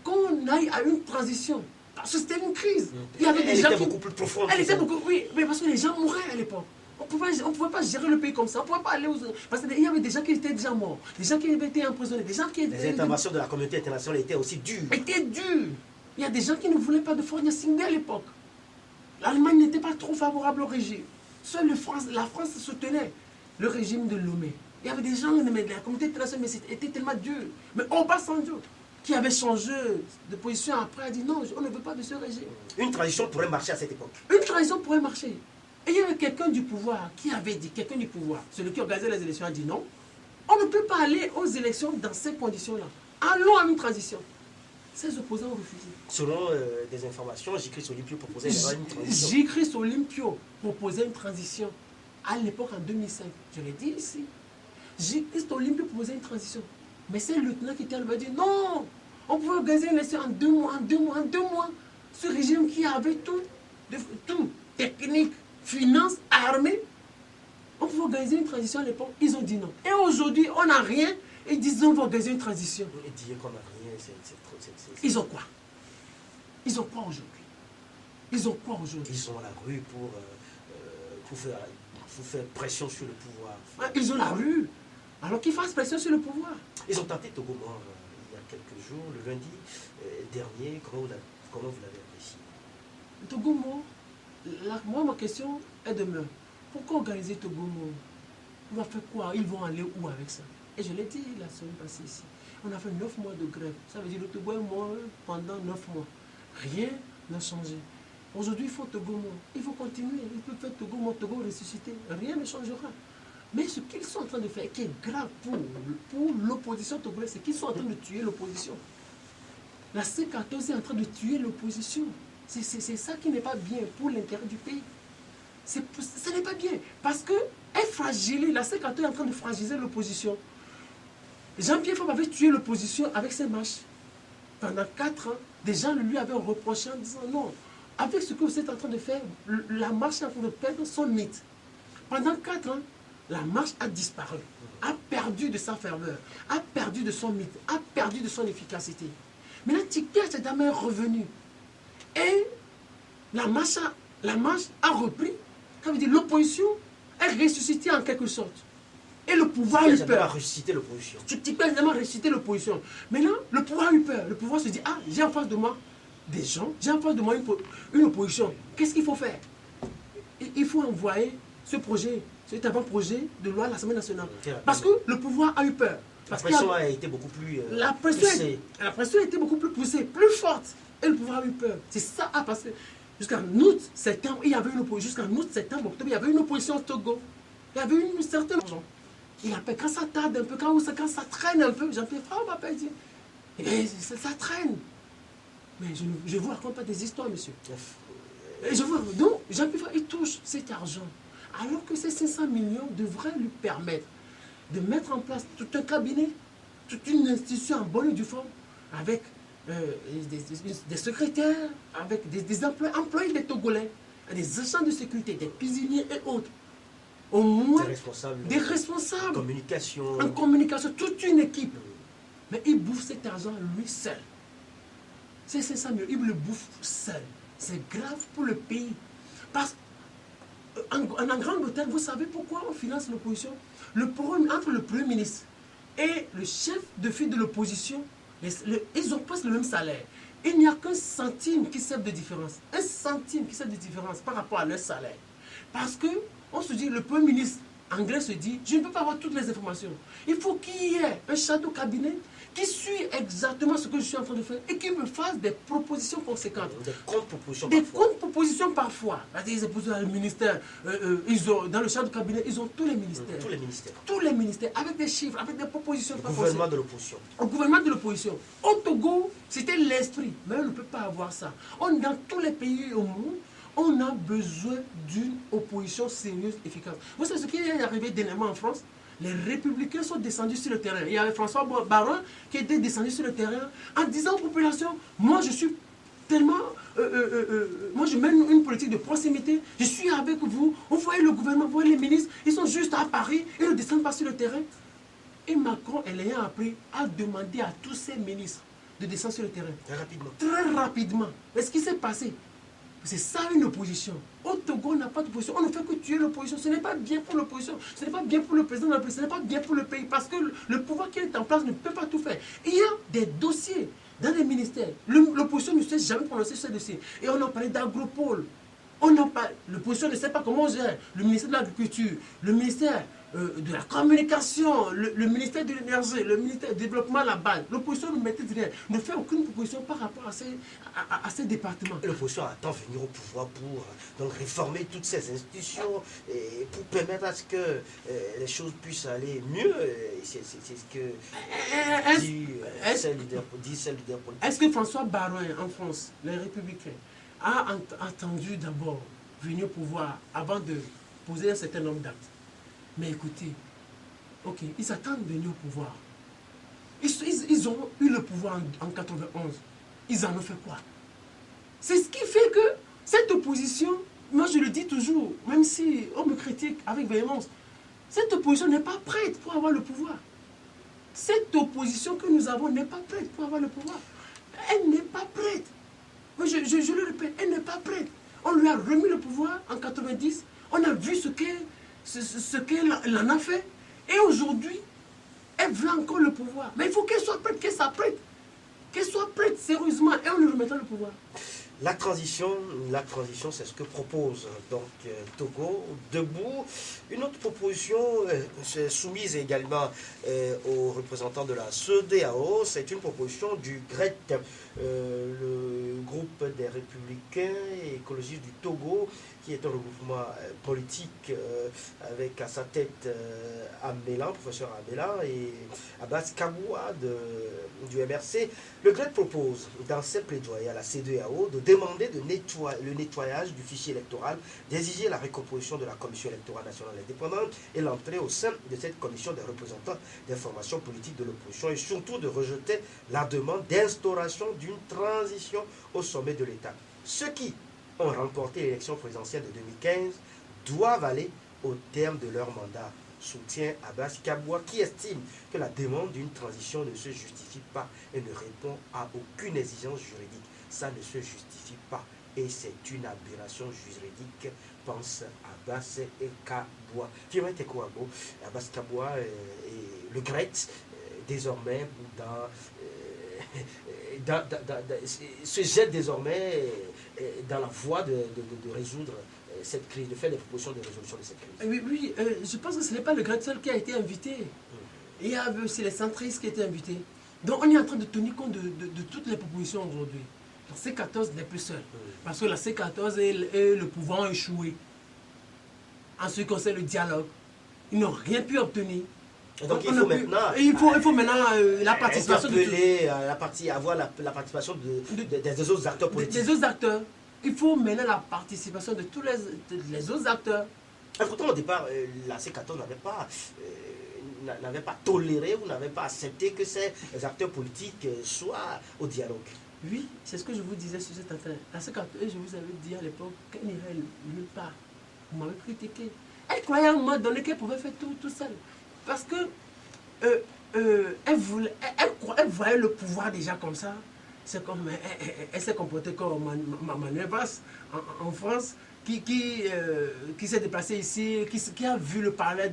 qu'on aille à une transition. Parce que c'était une crise. Il y avait des gens était beaucoup plus profonde. Elle était beaucoup, oui, mais parce que les gens mouraient à l'époque. On ne pouvait pas gérer le pays comme ça. On ne pouvait pas aller aux... Parce qu'il y avait des gens qui étaient déjà morts, des gens qui avaient été emprisonnés, des gens qui étaient... Les interventions de la communauté internationale étaient aussi dures. Étaient dures. Il y a des gens qui ne voulaient pas de Fournier Singh à l'époque. L'Allemagne n'était pas trop favorable au régime. Seule la France soutenait le régime de Lomé. Il y avait des gens de la communauté internationale, mais c'était tellement dur. Mais Obasanjo, qui avait changé de position après, a dit non, on ne veut pas de ce régime. Une transition pourrait marcher à cette époque. Une transition pourrait marcher. Et il y avait quelqu'un du pouvoir qui avait dit, quelqu'un du pouvoir, celui qui organisait les élections, a dit non, on ne peut pas aller aux élections dans ces conditions-là. Allons à une transition. Ces opposants ont refusé. Selon des informations, J-Christ Olympio proposait une transition. J-Christ Olympio proposait une transition à l'époque en 2005. Je l'ai dit ici. J-Christ Olympio proposait une transition. Mais c'est le lieutenant qui était là, il a dit non, on pouvait organiser une élection en 2 mois, en 2 mois, en 2 mois. Ce régime qui avait tout, technique, finance, armée, on pouvait organiser une transition à l'époque. Ils ont dit non. Et aujourd'hui, on n'a rien. Et ils disent on va organiser une transition. Et dire qu'on n'a rien, c'est Ils ont quoi? Ils ont quoi aujourd'hui? Ils ont quoi aujourd'hui? Ils ont la rue pour faire pression sur le pouvoir. Ils ont la rue. Alors qu'ils fassent pression sur le pouvoir. Ils ont tenté Togo mort il y a quelques jours, le lundi dernier. Comment vous l'avez apprécié? Togo mort, moi ma question est demeure. Pourquoi organiser Togo mort? On va faire quoi? Ils vont aller où avec ça? Et je l'ai dit la semaine passée ici. On a fait 9 mois de grève. Ça veut dire que le Togo est mort pendant 9 mois. Rien n'a changé. Aujourd'hui, il faut Togo mort. Il faut continuer. Il faut faire Togo mort, Togo ressuscité. Rien ne changera. Mais ce qu'ils sont en train de faire, qui est grave pour l'opposition togolaise, c'est qu'ils sont en train de tuer l'opposition. La C14 est en train de tuer l'opposition. C'est ça qui n'est pas bien pour l'intérêt du pays. Ce n'est pas bien. Parce que la C14 est en train de fragiliser l'opposition. Jean-Pierre Fabre avait tué l'opposition avec ses marches. Pendant 4 ans, des gens lui avaient reproché en disant non, avec ce que vous êtes en train de faire, la marche est en train de perdre son mythe. Pendant 4 ans, la marche a disparu, a perdu de sa ferveur, a perdu de son mythe, a perdu de son efficacité. Maintenant, Tikpia Tchadama est revenu. Et la marche a repris. Ça veut dire l'opposition est ressuscitée en quelque sorte. Et le pouvoir a eu peur. a ressuscité l'opposition. Tikpia Tchadama a ressuscité l'opposition. Maintenant, le pouvoir a eu peur. Le pouvoir se dit, ah, j'ai en face de moi des gens, j'ai en face de moi une opposition. Qu'est-ce qu'il faut faire? Il faut envoyer ce projet, cet avant-projet de loi à l'Assemblée nationale. Parce que le pouvoir a eu peur. Parce la pression a été beaucoup plus la pression a été beaucoup plus poussée, plus forte. Et le pouvoir a eu peur. C'est ça a passé. Jusqu'en août, septembre, il y avait une opposition. Jusqu'en août, septembre, octobre, il y avait une opposition au Togo. Il y avait une certaine... Il appelle, quand ça tarde un peu, quand ça traîne un peu, Jean-Pierre Frère m'appelle, dit, eh, ça traîne. Mais je ne vous raconte pas des histoires, monsieur. Et je vois, donc, Jean-Pierre Frère, il touche cet argent. Alors que ces 500 millions devraient lui permettre de mettre en place tout un cabinet, toute une institution en bonne et due forme, avec des secrétaires, avec des employés des Togolais, des agents de sécurité, des cuisiniers et autres. Au moins des responsables en communication, toute une équipe. Mais il bouffe cet argent lui seul. C'est 500 millions, il le bouffe seul. C'est grave pour le pays. Parce qu'en Grande-Bretagne, vous savez pourquoi on finance l'opposition? Entre le Premier ministre et le chef de file de l'opposition, ils ont presque le même salaire. Il n'y a qu'un centime qui serve de différence. Un centime qui serve de différence par rapport à leur salaire. Parce que on se dit, le Premier ministre anglais se dit, je ne peux pas avoir toutes les informations. Il faut qu'il y ait un château cabinet qui suit exactement ce que je suis en train de faire et qui me fasse des propositions conséquentes. Des contre-propositions parfois. Des contre-propositions parfois. Le ministère, dans le château cabinet, ils ont tous les ministères. Tous les ministères. Tous les ministères, avec des chiffres, avec des propositions. Le gouvernement de l'opposition. Au gouvernement de l'opposition. Au Togo, c'était l'esprit. Mais on ne peut pas avoir ça. Dans tous les pays au monde, on a besoin d'une opposition sérieuse, efficace. Vous savez ce qui est arrivé dernièrement en France? Les républicains sont descendus sur le terrain. Il y avait François Baron qui était descendu sur le terrain en disant aux populations, moi je suis tellement... moi je mène une politique de proximité, je suis avec vous, vous voyez le gouvernement, vous voyez les ministres, ils sont juste à Paris, ils ne descendent pas sur le terrain. Et Macron, l'ayant appris, a demandé à tous ses ministres de descendre sur le terrain. Très rapidement. Très rapidement. Mais ce qui s'est passé, c'est ça une opposition. Au Togo, on n'a pas d'opposition. On ne fait que tuer l'opposition. Ce n'est pas bien pour l'opposition. Ce n'est pas bien pour le président de la République. Ce n'est pas bien pour le pays. Parce que le pouvoir qui est en place ne peut pas tout faire. Il y a des dossiers dans les ministères. L'opposition ne sait jamais prononcer ces dossiers. Et on en parlait d'agropole. L'opposition ne sait pas comment gérer. Le ministère de l'Agriculture, le ministère de la Communication, le ministère de l'Énergie, le ministère du Développement, la base. L'opposition ne maîtrise rien, ne fait aucune proposition par rapport à ces départements. L'opposition attend venir au pouvoir pour donc réformer toutes ces institutions et pour permettre à ce que les choses puissent aller mieux. C'est ce que dit ces leaders politiques. Est-ce que François Baron en France, les Républicains, a attendu d'abord venir au pouvoir avant de poser un certain nombre d'actes? Mais écoutez, ok, ils attendent de venir au pouvoir. Ils ont eu le pouvoir en 91. Ils en ont fait quoi? C'est ce qui fait que cette opposition, moi je le dis toujours, même si on me critique avec véhémence, cette opposition n'est pas prête pour avoir le pouvoir. Cette opposition que nous avons n'est pas prête pour avoir le pouvoir. Elle n'est pas prête. Je le répète, elle n'est pas prête. On lui a remis le pouvoir en 90. On a vu ce qu'elle en a fait. Et aujourd'hui, elle veut encore le pouvoir. Mais il faut qu'elle soit prête, qu'elle s'apprête. Qu'elle soit prête sérieusement et on lui remettra le pouvoir. La transition, c'est ce que propose donc Togo Debout. Une autre proposition soumise également aux représentants de la CEDEAO, c'est une proposition du GRET, le groupe des républicains et écologistes du Togo, qui est un regroupement politique avec à sa tête Amélan, professeur Amélan, et Abbas Kaboua du MRC. Le GRET propose dans ses plaidoyers à la CEDEAO de demander le nettoyage du fichier électoral, d'exiger la recomposition de la Commission électorale nationale indépendante et l'entrée au sein de cette commission des représentants des formations politiques de l'opposition et surtout de rejeter la demande d'instauration d'une transition au sommet de l'État. Ceux qui ont remporté l'élection présidentielle de 2015 doivent aller au terme de leur mandat. Soutient Abbas Kaboua qui estime que la demande d'une transition ne se justifie pas et ne répond à aucune exigence juridique. Ça ne se justifie pas et c'est une aberration juridique, pense Abbas Kaboua. Firmin Tekouabo, Abbas Kaboua et le GRET désormais se jette désormais dans la voie de résoudre cette crise, de faire des propositions de résolution de cette crise. Oui, je pense que ce n'est pas le GRET seul qui a été invité. Il y avait aussi les centristes qui étaient invités. Donc on est en train de tenir compte de toutes les propositions aujourd'hui. La C14 n'est plus seule. Parce que la C14 et le pouvoir ont échoué. En ce qui concerne le dialogue, ils n'ont rien pu obtenir. Et donc il faut maintenant, la participation avoir la participation des autres acteurs politiques. Des autres acteurs. Il faut maintenant la participation de tous les autres acteurs. Et pourtant au départ, la C14 n'avait pas toléré ou n'avait pas accepté que ces acteurs politiques soient au dialogue. Oui, c'est ce que je vous disais sur cette affaire. La C14, je vous avais dit à l'époque qu'elle n'irait nulle part. Vous m'avez critiqué. Elle croyait à un moment donné qu'elle pouvait faire tout seule. Parce que elle voyait le pouvoir déjà comme ça. C'est comme elle s'est comportée comme Manuel Valls en France, qui s'est déplacé ici, qui a vu le palais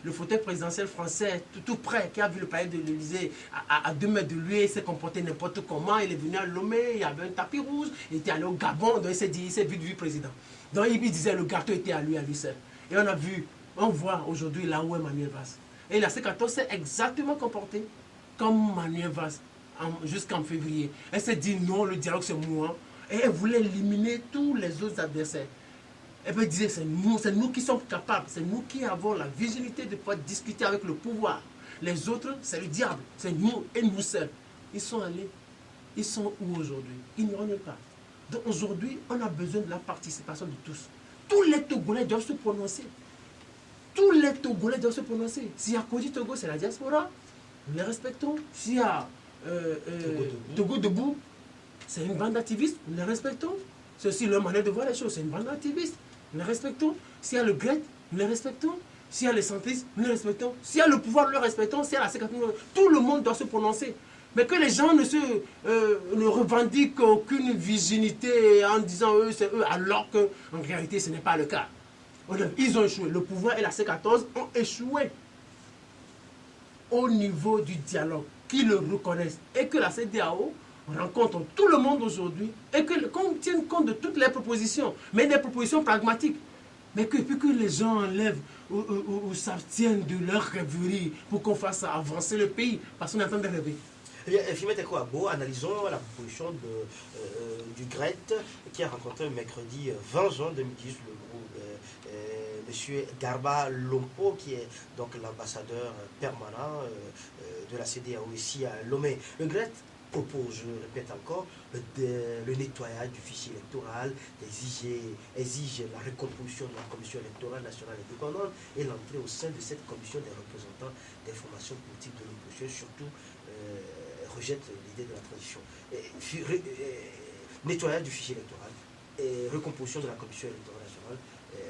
le fauteuil présidentiel français tout près, qui a vu le palais de l'Élysée à 2 mètres de lui, il s'est comporté n'importe comment, il est venu à Lomé, il y avait un tapis rouge, il était allé au Gabon, donc il s'est vu président. Donc il disait le gâteau était à lui seul. Et on voit aujourd'hui là où est Manuel Valls. Et la C14 s'est exactement comportée comme Manuel Valls jusqu'en février. Elle s'est dit non, le dialogue c'est moi. Et elle voulait éliminer tous les autres adversaires. Elle disait c'est nous qui sommes capables, c'est nous qui avons la virginité de pouvoir discuter avec le pouvoir. Les autres, c'est le diable, c'est nous et nous seuls. Ils sont allés, ils sont où aujourd'hui? Ils n'y en est pas. Donc aujourd'hui, on a besoin de la participation de tous. Tous les Togolais doivent se prononcer. Tous les Togolais doivent se prononcer. S'il y a Kodi Togo, c'est la diaspora, nous les respectons. S'il y a Togo Debout, c'est une bande d'activistes, nous les respectons. C'est aussi leur manière de voir les choses, c'est une bande d'activistes, nous les respectons. s'il y a le GRET, nous les respectons. S'il y a les centristes, nous les respectons. S'il y a le pouvoir, nous le respectons. S'il y a la sécurité, tout le monde doit se prononcer. Mais que les gens ne revendiquent aucune virginité en disant eux, c'est eux, alors qu'en réalité, ce n'est pas le cas. Ils ont échoué. Le pouvoir et la C14 ont échoué au niveau du dialogue, qu'ils le reconnaissent. Et que la CEDEAO rencontre tout le monde aujourd'hui et qu'on tienne compte de toutes les propositions, mais des propositions pragmatiques. Mais que les gens enlèvent ou s'abstiennent de leur rêverie pour qu'on fasse avancer le pays, parce qu'on est en train de rêver. Fimette Kouabo, analysons la proposition du GRET qui a rencontré mercredi 20 juin 2010 le groupe M. Garba Lompo, qui est donc l'ambassadeur permanent de la CEDEAO ici à Lomé. Le GRET propose, je répète encore, le nettoyage du fichier électoral, exige la recomposition de la Commission électorale nationale indépendante et l'entrée au sein de cette commission des représentants des formations politiques de l'opposition, surtout rejette l'idée de la transition. Nettoyage du fichier électoral, et recomposition de la Commission électorale nationale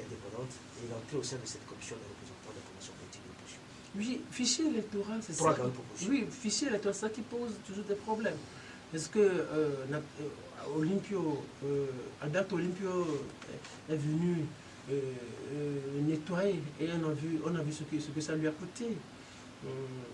indépendante et l'entrée au sein de cette commission des représentants des formations politiques de l'opposition. Oui, fichier électoral, c'est ça. Trois grandes propositions. Oui, fichier électoral, c'est ça qui pose toujours des problèmes. Est-ce que Adat Olympio est venu nettoyer et on a vu ce que ça lui a coûté.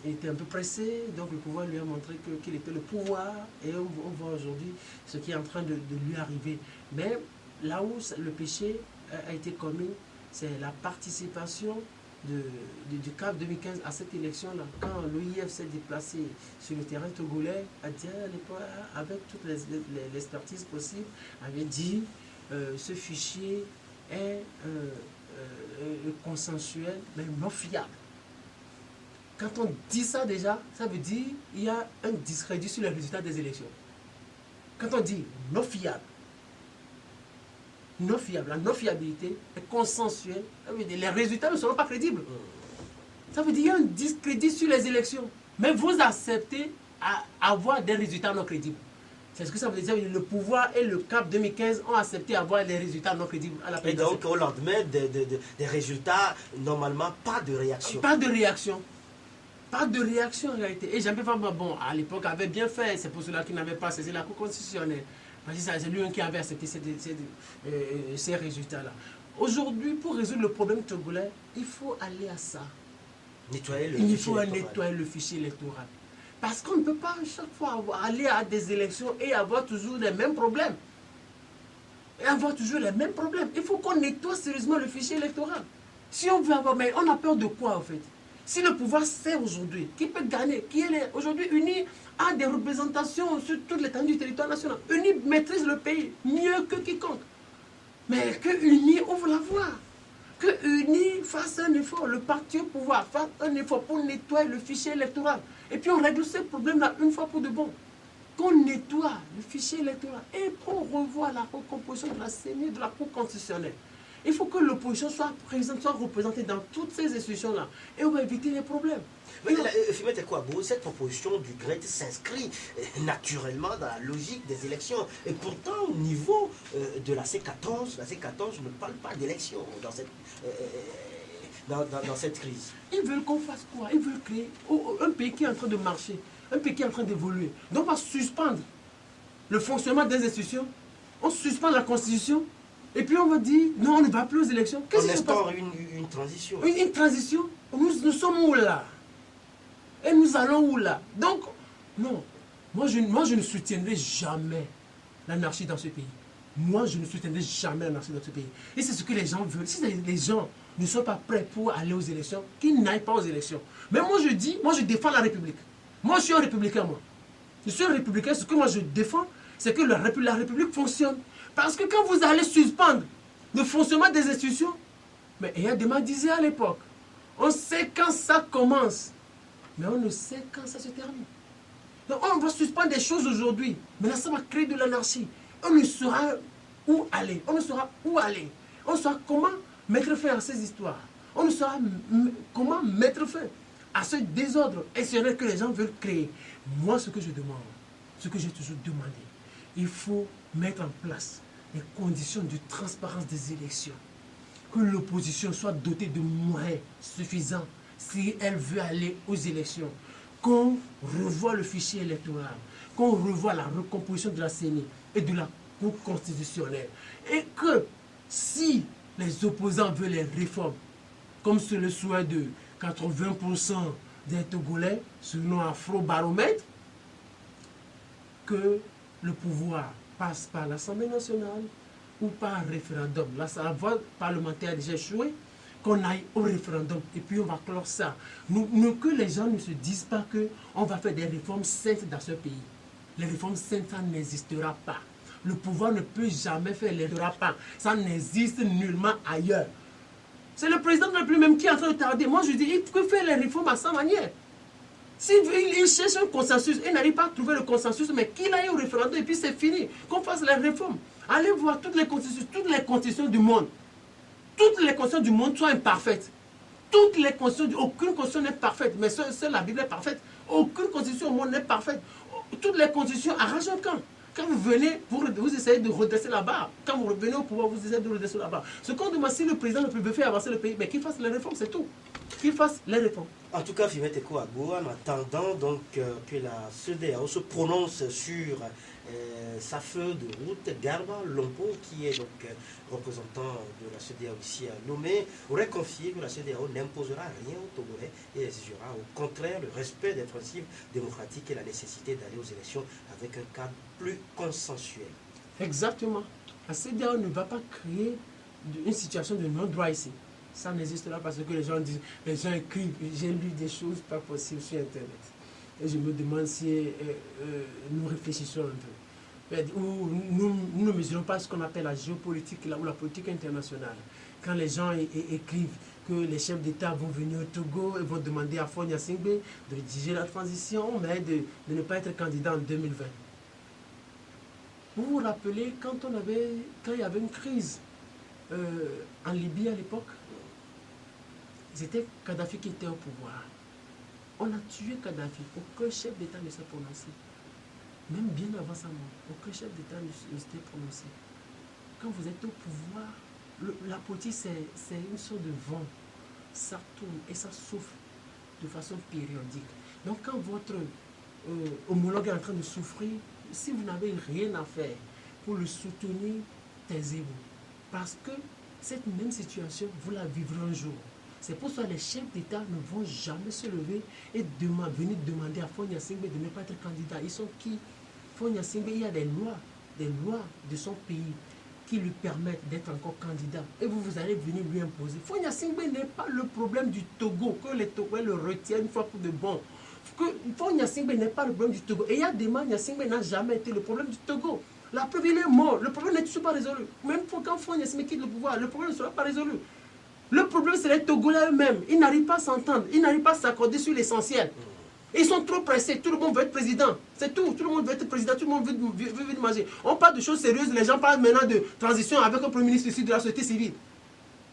Il était un peu pressé, donc le pouvoir lui a montré qu'il était le pouvoir et on voit aujourd'hui ce qui est en train de lui arriver. Mais là où le péché a été commis, c'est la participation du CAF 2015 à cette élection-là. Quand l'OIF s'est déplacé sur le terrain togolais, à l'époque, avec toutes les expertises possibles, avait dit ce fichier est consensuel, mais non fiable. Quand on dit ça déjà, ça veut dire qu'il y a un discrédit sur les résultats des élections. Quand on dit non fiable, la non-fiabilité est consensuelle, ça veut dire les résultats ne seront pas crédibles. Ça veut dire qu'il y a un discrédit sur les élections. Mais vous acceptez à avoir des résultats non crédibles. C'est ce que ça veut dire. Le pouvoir et le CAP 2015 ont accepté d'avoir des résultats non crédibles à la présidence. Et donc au lendemain des résultats, normalement, pas de réaction. Pas de réaction. Pas de réaction en réalité. Et Jean-Pierre Farba, bon, à l'époque, avait bien fait. C'est pour cela qu'il n'avait pas saisi la Cour constitutionnelle. C'est lui qui avait accepté ces résultats-là. Aujourd'hui, pour résoudre le problème togolais, il faut aller à ça. Il faut nettoyer le fichier électoral. Parce qu'on ne peut pas chaque fois aller à des élections et avoir toujours les mêmes problèmes. Il faut qu'on nettoie sérieusement le fichier électoral. Si on veut avoir... Mais on a peur de quoi en fait? Si le pouvoir sait aujourd'hui qui peut gagner, qui est aujourd'hui uni, a des représentations sur toute l'étendue du territoire national, uni maîtrise le pays mieux que quiconque. Mais que uni ouvre la voie. Que uni fasse un effort, le parti au pouvoir fasse un effort pour nettoyer le fichier électoral. Et puis on règle ce problème-là une fois pour de bon. Qu'on nettoie le fichier électoral et qu'on revoie la recomposition de la CENI, de la Cour constitutionnelle. Il faut que l'opposition soit présente, soit représentée dans toutes ces institutions-là. Et on va éviter les problèmes. Cette proposition du GRET s'inscrit naturellement dans la logique des élections. Et pourtant, au niveau de la C14 ne parle pas d'élections dans cette crise. Ils veulent qu'on fasse quoi? Ils veulent créer un pays qui est en train de marcher, un pays qui est en train d'évoluer. Donc on va suspendre le fonctionnement des institutions, on suspend la Constitution, et puis on va dire, non, on ne va plus aux élections. On instaure une transition. Une transition. Nous sommes où là? Et nous allons où là? Donc, non. Moi, je ne soutiendrai jamais l'anarchie dans ce pays. Moi, je ne soutiendrai jamais l'anarchie dans ce pays. Et c'est ce que les gens veulent. Si les gens ne sont pas prêts pour aller aux élections, qu'ils n'aillent pas aux élections. Mais moi, je défends la République. Moi, je suis un républicain, moi. Je suis un républicain. Ce que moi, je défends, c'est que la République fonctionne. Parce que quand vous allez suspendre le fonctionnement des institutions, mais Eyadema disait à l'époque, on sait quand ça commence, mais on ne sait quand ça se termine. Donc on va suspendre des choses aujourd'hui, mais là ça va créer de l'anarchie. On ne saura où aller, on ne saura où aller. On ne saura comment mettre fin à ces histoires. On ne saura comment mettre fin à ce désordre extérieur que les gens veulent créer. Moi, ce que je demande, ce que j'ai toujours demandé, il faut mettre en place les conditions de transparence des élections. Que l'opposition soit dotée de moyens suffisants si elle veut aller aux élections. Qu'on revoie le fichier électoral, qu'on revoie la recomposition de la CENI et de la Cour constitutionnelle. Et que si les opposants veulent les réformes, comme c'est le souhait de 80% des Togolais, selon Afrobaromètre, que le pouvoir passe par l'Assemblée nationale ou par un référendum. Là, la voie parlementaire a déjà échoué, qu'on aille au référendum et puis on va clore ça. Que les gens ne se disent pas qu'on va faire des réformes saintes dans ce pays. Les réformes saintes, ça n'existera pas. Le pouvoir ne peut jamais faire les réformes. Ça n'existe nullement ailleurs. C'est le président de la République même qui est en train de tarder. Moi, je dis, il peut faire les réformes à sa manière. S'il cherche un consensus, il n'arrive pas à trouver le consensus, mais qu'il aille au référendum et puis c'est fini. Qu'on fasse les réformes. Allez voir toutes les constitutions du monde. Toutes les constitutions du monde sont imparfaites. Toutes les constitutions, aucune constitution n'est parfaite. Mais seule la Bible est parfaite. Aucune constitution au monde n'est parfaite. Toutes les constitutions arrachent un camp. Quand vous venez, vous essayez de redresser la barre. Quand vous revenez au pouvoir, vous essayez de redresser la barre. Ce qu'on demande, si le président ne peut faire avancer le pays, mais qu'il fasse les réformes, c'est tout. Qu'il fasse les réformes. En tout cas, Fimet Ekoagbo, en attendant donc que la CEDEAO se prononce sur sa feuille de route, Garba Lompo, qui est donc représentant de la CEDEAO ici à Lomé, aurait confié que la CEDEAO n'imposera rien aux Togolais et exigera au contraire le respect des principes démocratiques et la nécessité d'aller aux élections avec un cadre plus consensuel. Exactement. La CEDEAO ne va pas créer une situation de non-droit ici. Ça n'existe pas parce que les gens disent, les gens écrivent, j'ai lu des choses pas possibles sur Internet. Et je me demande si nous réfléchissons un peu. Nous ne mesurons pas ce qu'on appelle la géopolitique ou la politique internationale. Quand les gens écrivent que les chefs d'État vont venir au Togo et vont demander à Fonya Singbe de diriger la transition, mais de ne pas être candidat en 2020. Vous vous rappelez quand il y avait une crise en Libye à l'époque? C'était Kadhafi qui était au pouvoir. On a tué Kadhafi. Aucun chef d'État ne s'est prononcé. Même bien avant sa mort, aucun chef d'État ne s'était prononcé. Quand vous êtes au pouvoir, la politique, c'est une sorte de vent. Ça tourne et ça souffle de façon périodique. Donc quand votre homologue est en train de souffrir, si vous n'avez rien à faire pour le soutenir, taisez-vous. Parce que cette même situation, vous la vivrez un jour. C'est pour ça que les chefs d'État ne vont jamais se lever et venir demander à Fonya Singbe de ne pas être candidat. Ils sont qui? Fonya Singbe, il y a des lois de son pays qui lui permettent d'être encore candidat. Et vous allez venir lui imposer. Fonya Singbe n'est pas le problème du Togo, que les Togolais le retiennent une fois pour de bon. Fonya Singbe n'est pas le problème du Togo. Et il y a des gens, Singbe n'a jamais été le problème du Togo. La preuve, il est mort. Le problème n'est toujours pas résolu. Même quand Fonya Singbe quitte le pouvoir, le problème ne sera pas résolu. Le problème, c'est les Togolais eux-mêmes. Ils n'arrivent pas à s'entendre. Ils n'arrivent pas à s'accorder sur l'essentiel. Ils sont trop pressés. Tout le monde veut être président. C'est tout. Tout le monde veut être président. Tout le monde veut manger. On parle de choses sérieuses. Les gens parlent maintenant de transition avec un premier ministre issu de la société civile.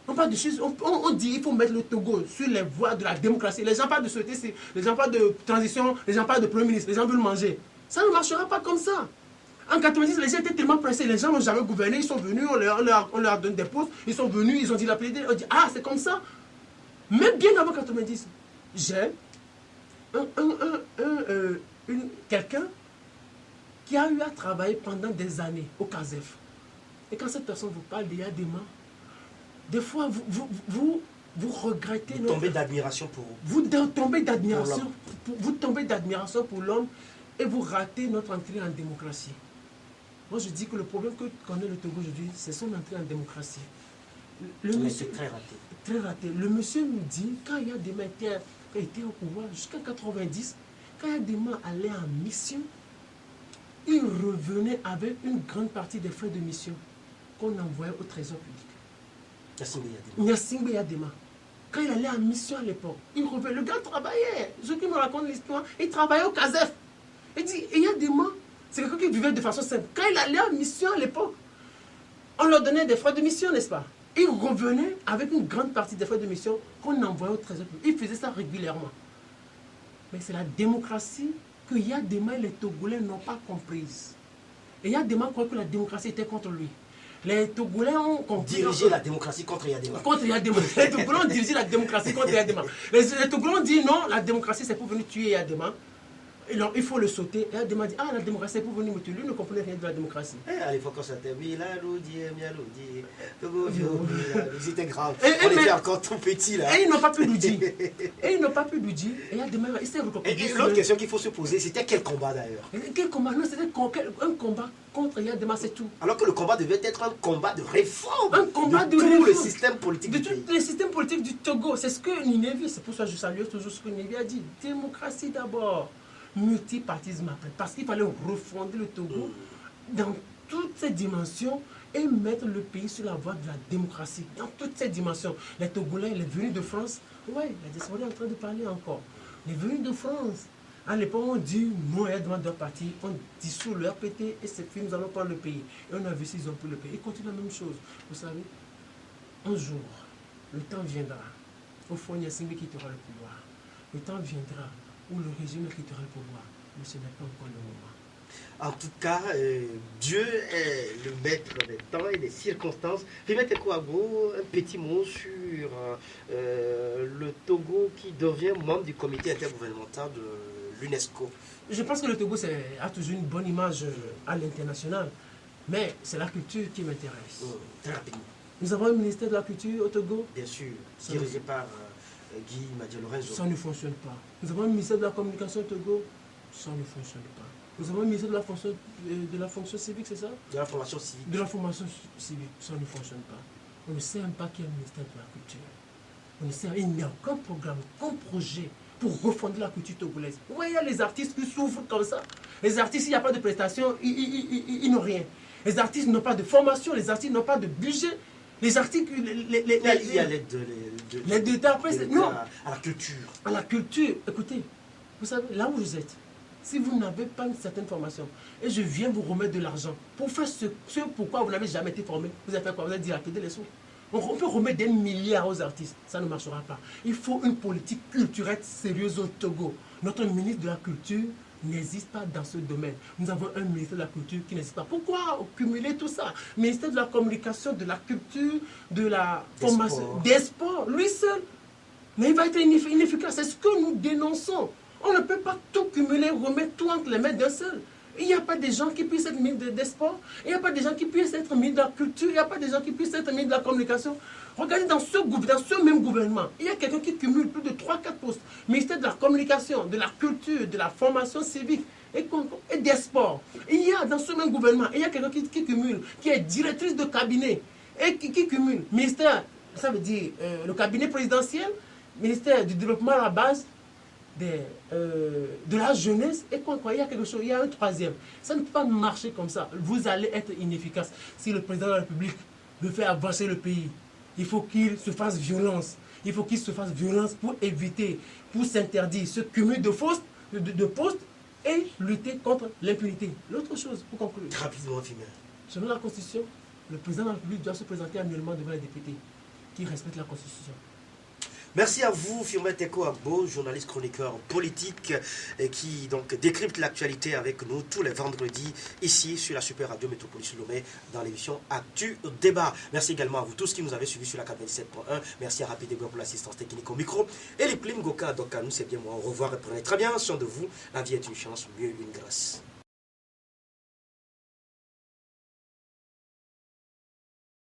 On parle de choses. On dit qu'il faut mettre le Togo sur les voies de la démocratie. Les gens parlent de société civile. Les gens parlent de transition. Les gens parlent de premier ministre. Les gens veulent manger. Ça ne marchera pas comme ça. En 90, les gens étaient tellement pressés. Les gens n'ont jamais gouverné. Ils sont venus. On leur donne des postes. Ils sont venus. Ils ont dit la plaidé. On dit ah, c'est comme ça. Mais bien avant 90, j'ai quelqu'un qui a eu à travailler pendant des années au CASEF. Et quand cette personne vous parle d'Yadema, des fois vous regrettez. Vous tombez d'admiration pour vous. Vous tombez d'admiration pour l'homme et vous ratez notre entrée en démocratie. Moi je dis que le problème que connaît le Togo aujourd'hui, c'est son entrée en démocratie. C'est très raté. Très raté. Le monsieur nous dit, quand Yadema était au pouvoir jusqu'à 90, quand Yadema allait en mission, il revenait avec une grande partie des frais de mission qu'on envoyait au trésor public. Nyasingbe Yadema. Quand il allait en mission à l'époque, il revenait. Le gars travaillait. Ceux qui me racontent l'histoire, il travaillait au CASEF. Il dit, et Yadema, c'est quelqu'un qui vivait de façon simple. Quand il allait en mission à l'époque, on leur donnait des frais de mission, n'est-ce pas? Il revenait avec une grande partie des frais de mission qu'on envoyait au trésor public. Il faisait ça régulièrement. Mais c'est la démocratie que Yadema et les Togolais n'ont pas comprise. Et Yadema croyait que la démocratie était contre lui. Les Togolais ont dirigé la démocratie contre Yadema. Contre Yadema. Les Togolais ont dirigé la démocratie contre Yadema. Les Togolais ont dit non, la démocratie c'est pour venir tuer Yadema. Et alors, il faut le sauter. Et Yadema dit, ah, la démocratie, c'est pour venir me tuer. Lui ne comprenait rien de la démocratie. À l'époque, quand ça était, c'était grave. On était encore tout petit là. Et ils n'ont pas pu nous dire. Et Yadema, il s'est recommandé. Et l'autre question qu'il faut se poser, c'était quel combat d'ailleurs? Quel combat? Non, c'était un combat contre Yadema, c'est tout. Alors que le combat devait être un combat de réforme. Un combat de tout réforme. le système politique du pays. De tout le système politique du Togo. C'est ce que Ninevi, c'est pour ça que je salue toujours ce que Ninevi a dit. Démocratie d'abord. Multipartisme après, parce qu'il fallait refonder le Togo dans toutes ses dimensions et mettre le pays sur la voie de la démocratie. Dans toutes ces dimensions. Les Togolais, les venus de France, ouais, la diaspora est en train de parler encore. Les venus de France, à l'époque, on dit non, Yadema doit partir, on dissout le RPT et c'est fini, nous allons prendre le pays. Et on a vu s'ils ont pris le pays. Ils continuent la même chose. Vous savez, un jour, le temps viendra où Fonya Singbe quittera le pouvoir. Le temps viendra où le régime quittera le pouvoir. Mais ce n'est pas encore le moment. En tout cas, Dieu est le maître des temps et des circonstances. Fimet Tekouagbo, un petit mot sur le Togo qui devient membre du comité intergouvernemental de l'UNESCO. Je pense que le Togo a toujours une bonne image à l'international, mais c'est la culture qui m'intéresse. Très rapidement. Nous avons un ministère de la culture au Togo. Bien sûr, dirigé par Guy Madia Lorenzo. Ça ne fonctionne pas. Nous avons un ministère de la communication au Togo. Ça ne fonctionne pas. Nous avons un ministère de la fonction civique, c'est ça? De la formation civique. De la formation civique, ça ne fonctionne pas. On ne sait même pas qu'il y a un ministère de la culture. On ne sait, il n'y a aucun programme, aucun projet pour refonder la culture togolaise. Vous voyez, il y a les artistes qui souffrent comme ça. Les artistes, il n'y a pas de prestations, ils n'ont rien. Les artistes n'ont pas de formation, les artistes n'ont pas de budget. Les articles, il y a l'aide à la culture. À la culture. Écoutez, vous savez, là où vous êtes, si vous n'avez pas une certaine formation, et je viens vous remettre de l'argent pour faire ce pourquoi vous n'avez jamais été formé, vous avez fait quoi? Vous avez dilapidé les sous. On peut remettre des milliards aux artistes, ça ne marchera pas. Il faut une politique culturelle sérieuse au Togo. Notre ministre de la Culture n'existe pas dans ce domaine. Nous avons un ministère de la Culture qui n'existe pas. Pourquoi cumuler tout ça? Ministère de la Communication, de la Culture, de la formation, des sports, lui seul. Mais il va être inefficace. C'est ce que nous dénonçons. On ne peut pas tout cumuler, remettre tout entre les mains d'un seul. Il n'y a pas des gens qui puissent être ministres des sports, il n'y a pas des gens qui puissent être ministres de la culture, il n'y a pas des gens qui puissent être ministres de la communication. Regardez dans ce même gouvernement, il y a quelqu'un qui cumule plus de 3-4 postes. Ministère de la communication, de la culture, de la formation civique. et des sports. Il y a dans ce même gouvernement, il y a quelqu'un qui cumule, qui est directrice de cabinet et qui cumule ministère, ça veut dire le cabinet présidentiel, ministère du développement à la base, de la jeunesse, et quoi, il y a quelque chose, il y a un troisième. Ça ne peut pas marcher comme ça. Vous allez être inefficace. Si le président de la République veut faire avancer le pays, il faut qu'il se fasse violence. Il faut qu'il se fasse violence pour éviter, pour s'interdire ce cumul de postes et lutter contre l'impunité. L'autre chose, pour conclure, Rapidement, Fimé. selon la Constitution, le président de la République doit se présenter annuellement devant les députés qui respectent la Constitution. Merci à vous, Firmin Teko Agbo, journaliste chroniqueur politique qui donc décrypte l'actualité avec nous tous les vendredis ici sur la Super Radio Métropolis Lomé dans l'émission Actu Débat. Merci également à vous tous qui nous avez suivis sur la 97.1. Merci à Rapide Dégouin pour l'assistance technique au micro. Et les Plim Goka, donc à nous, c'est bien moi. Au revoir et prenez très bien soin de vous. La vie est une chance, mieux une grâce.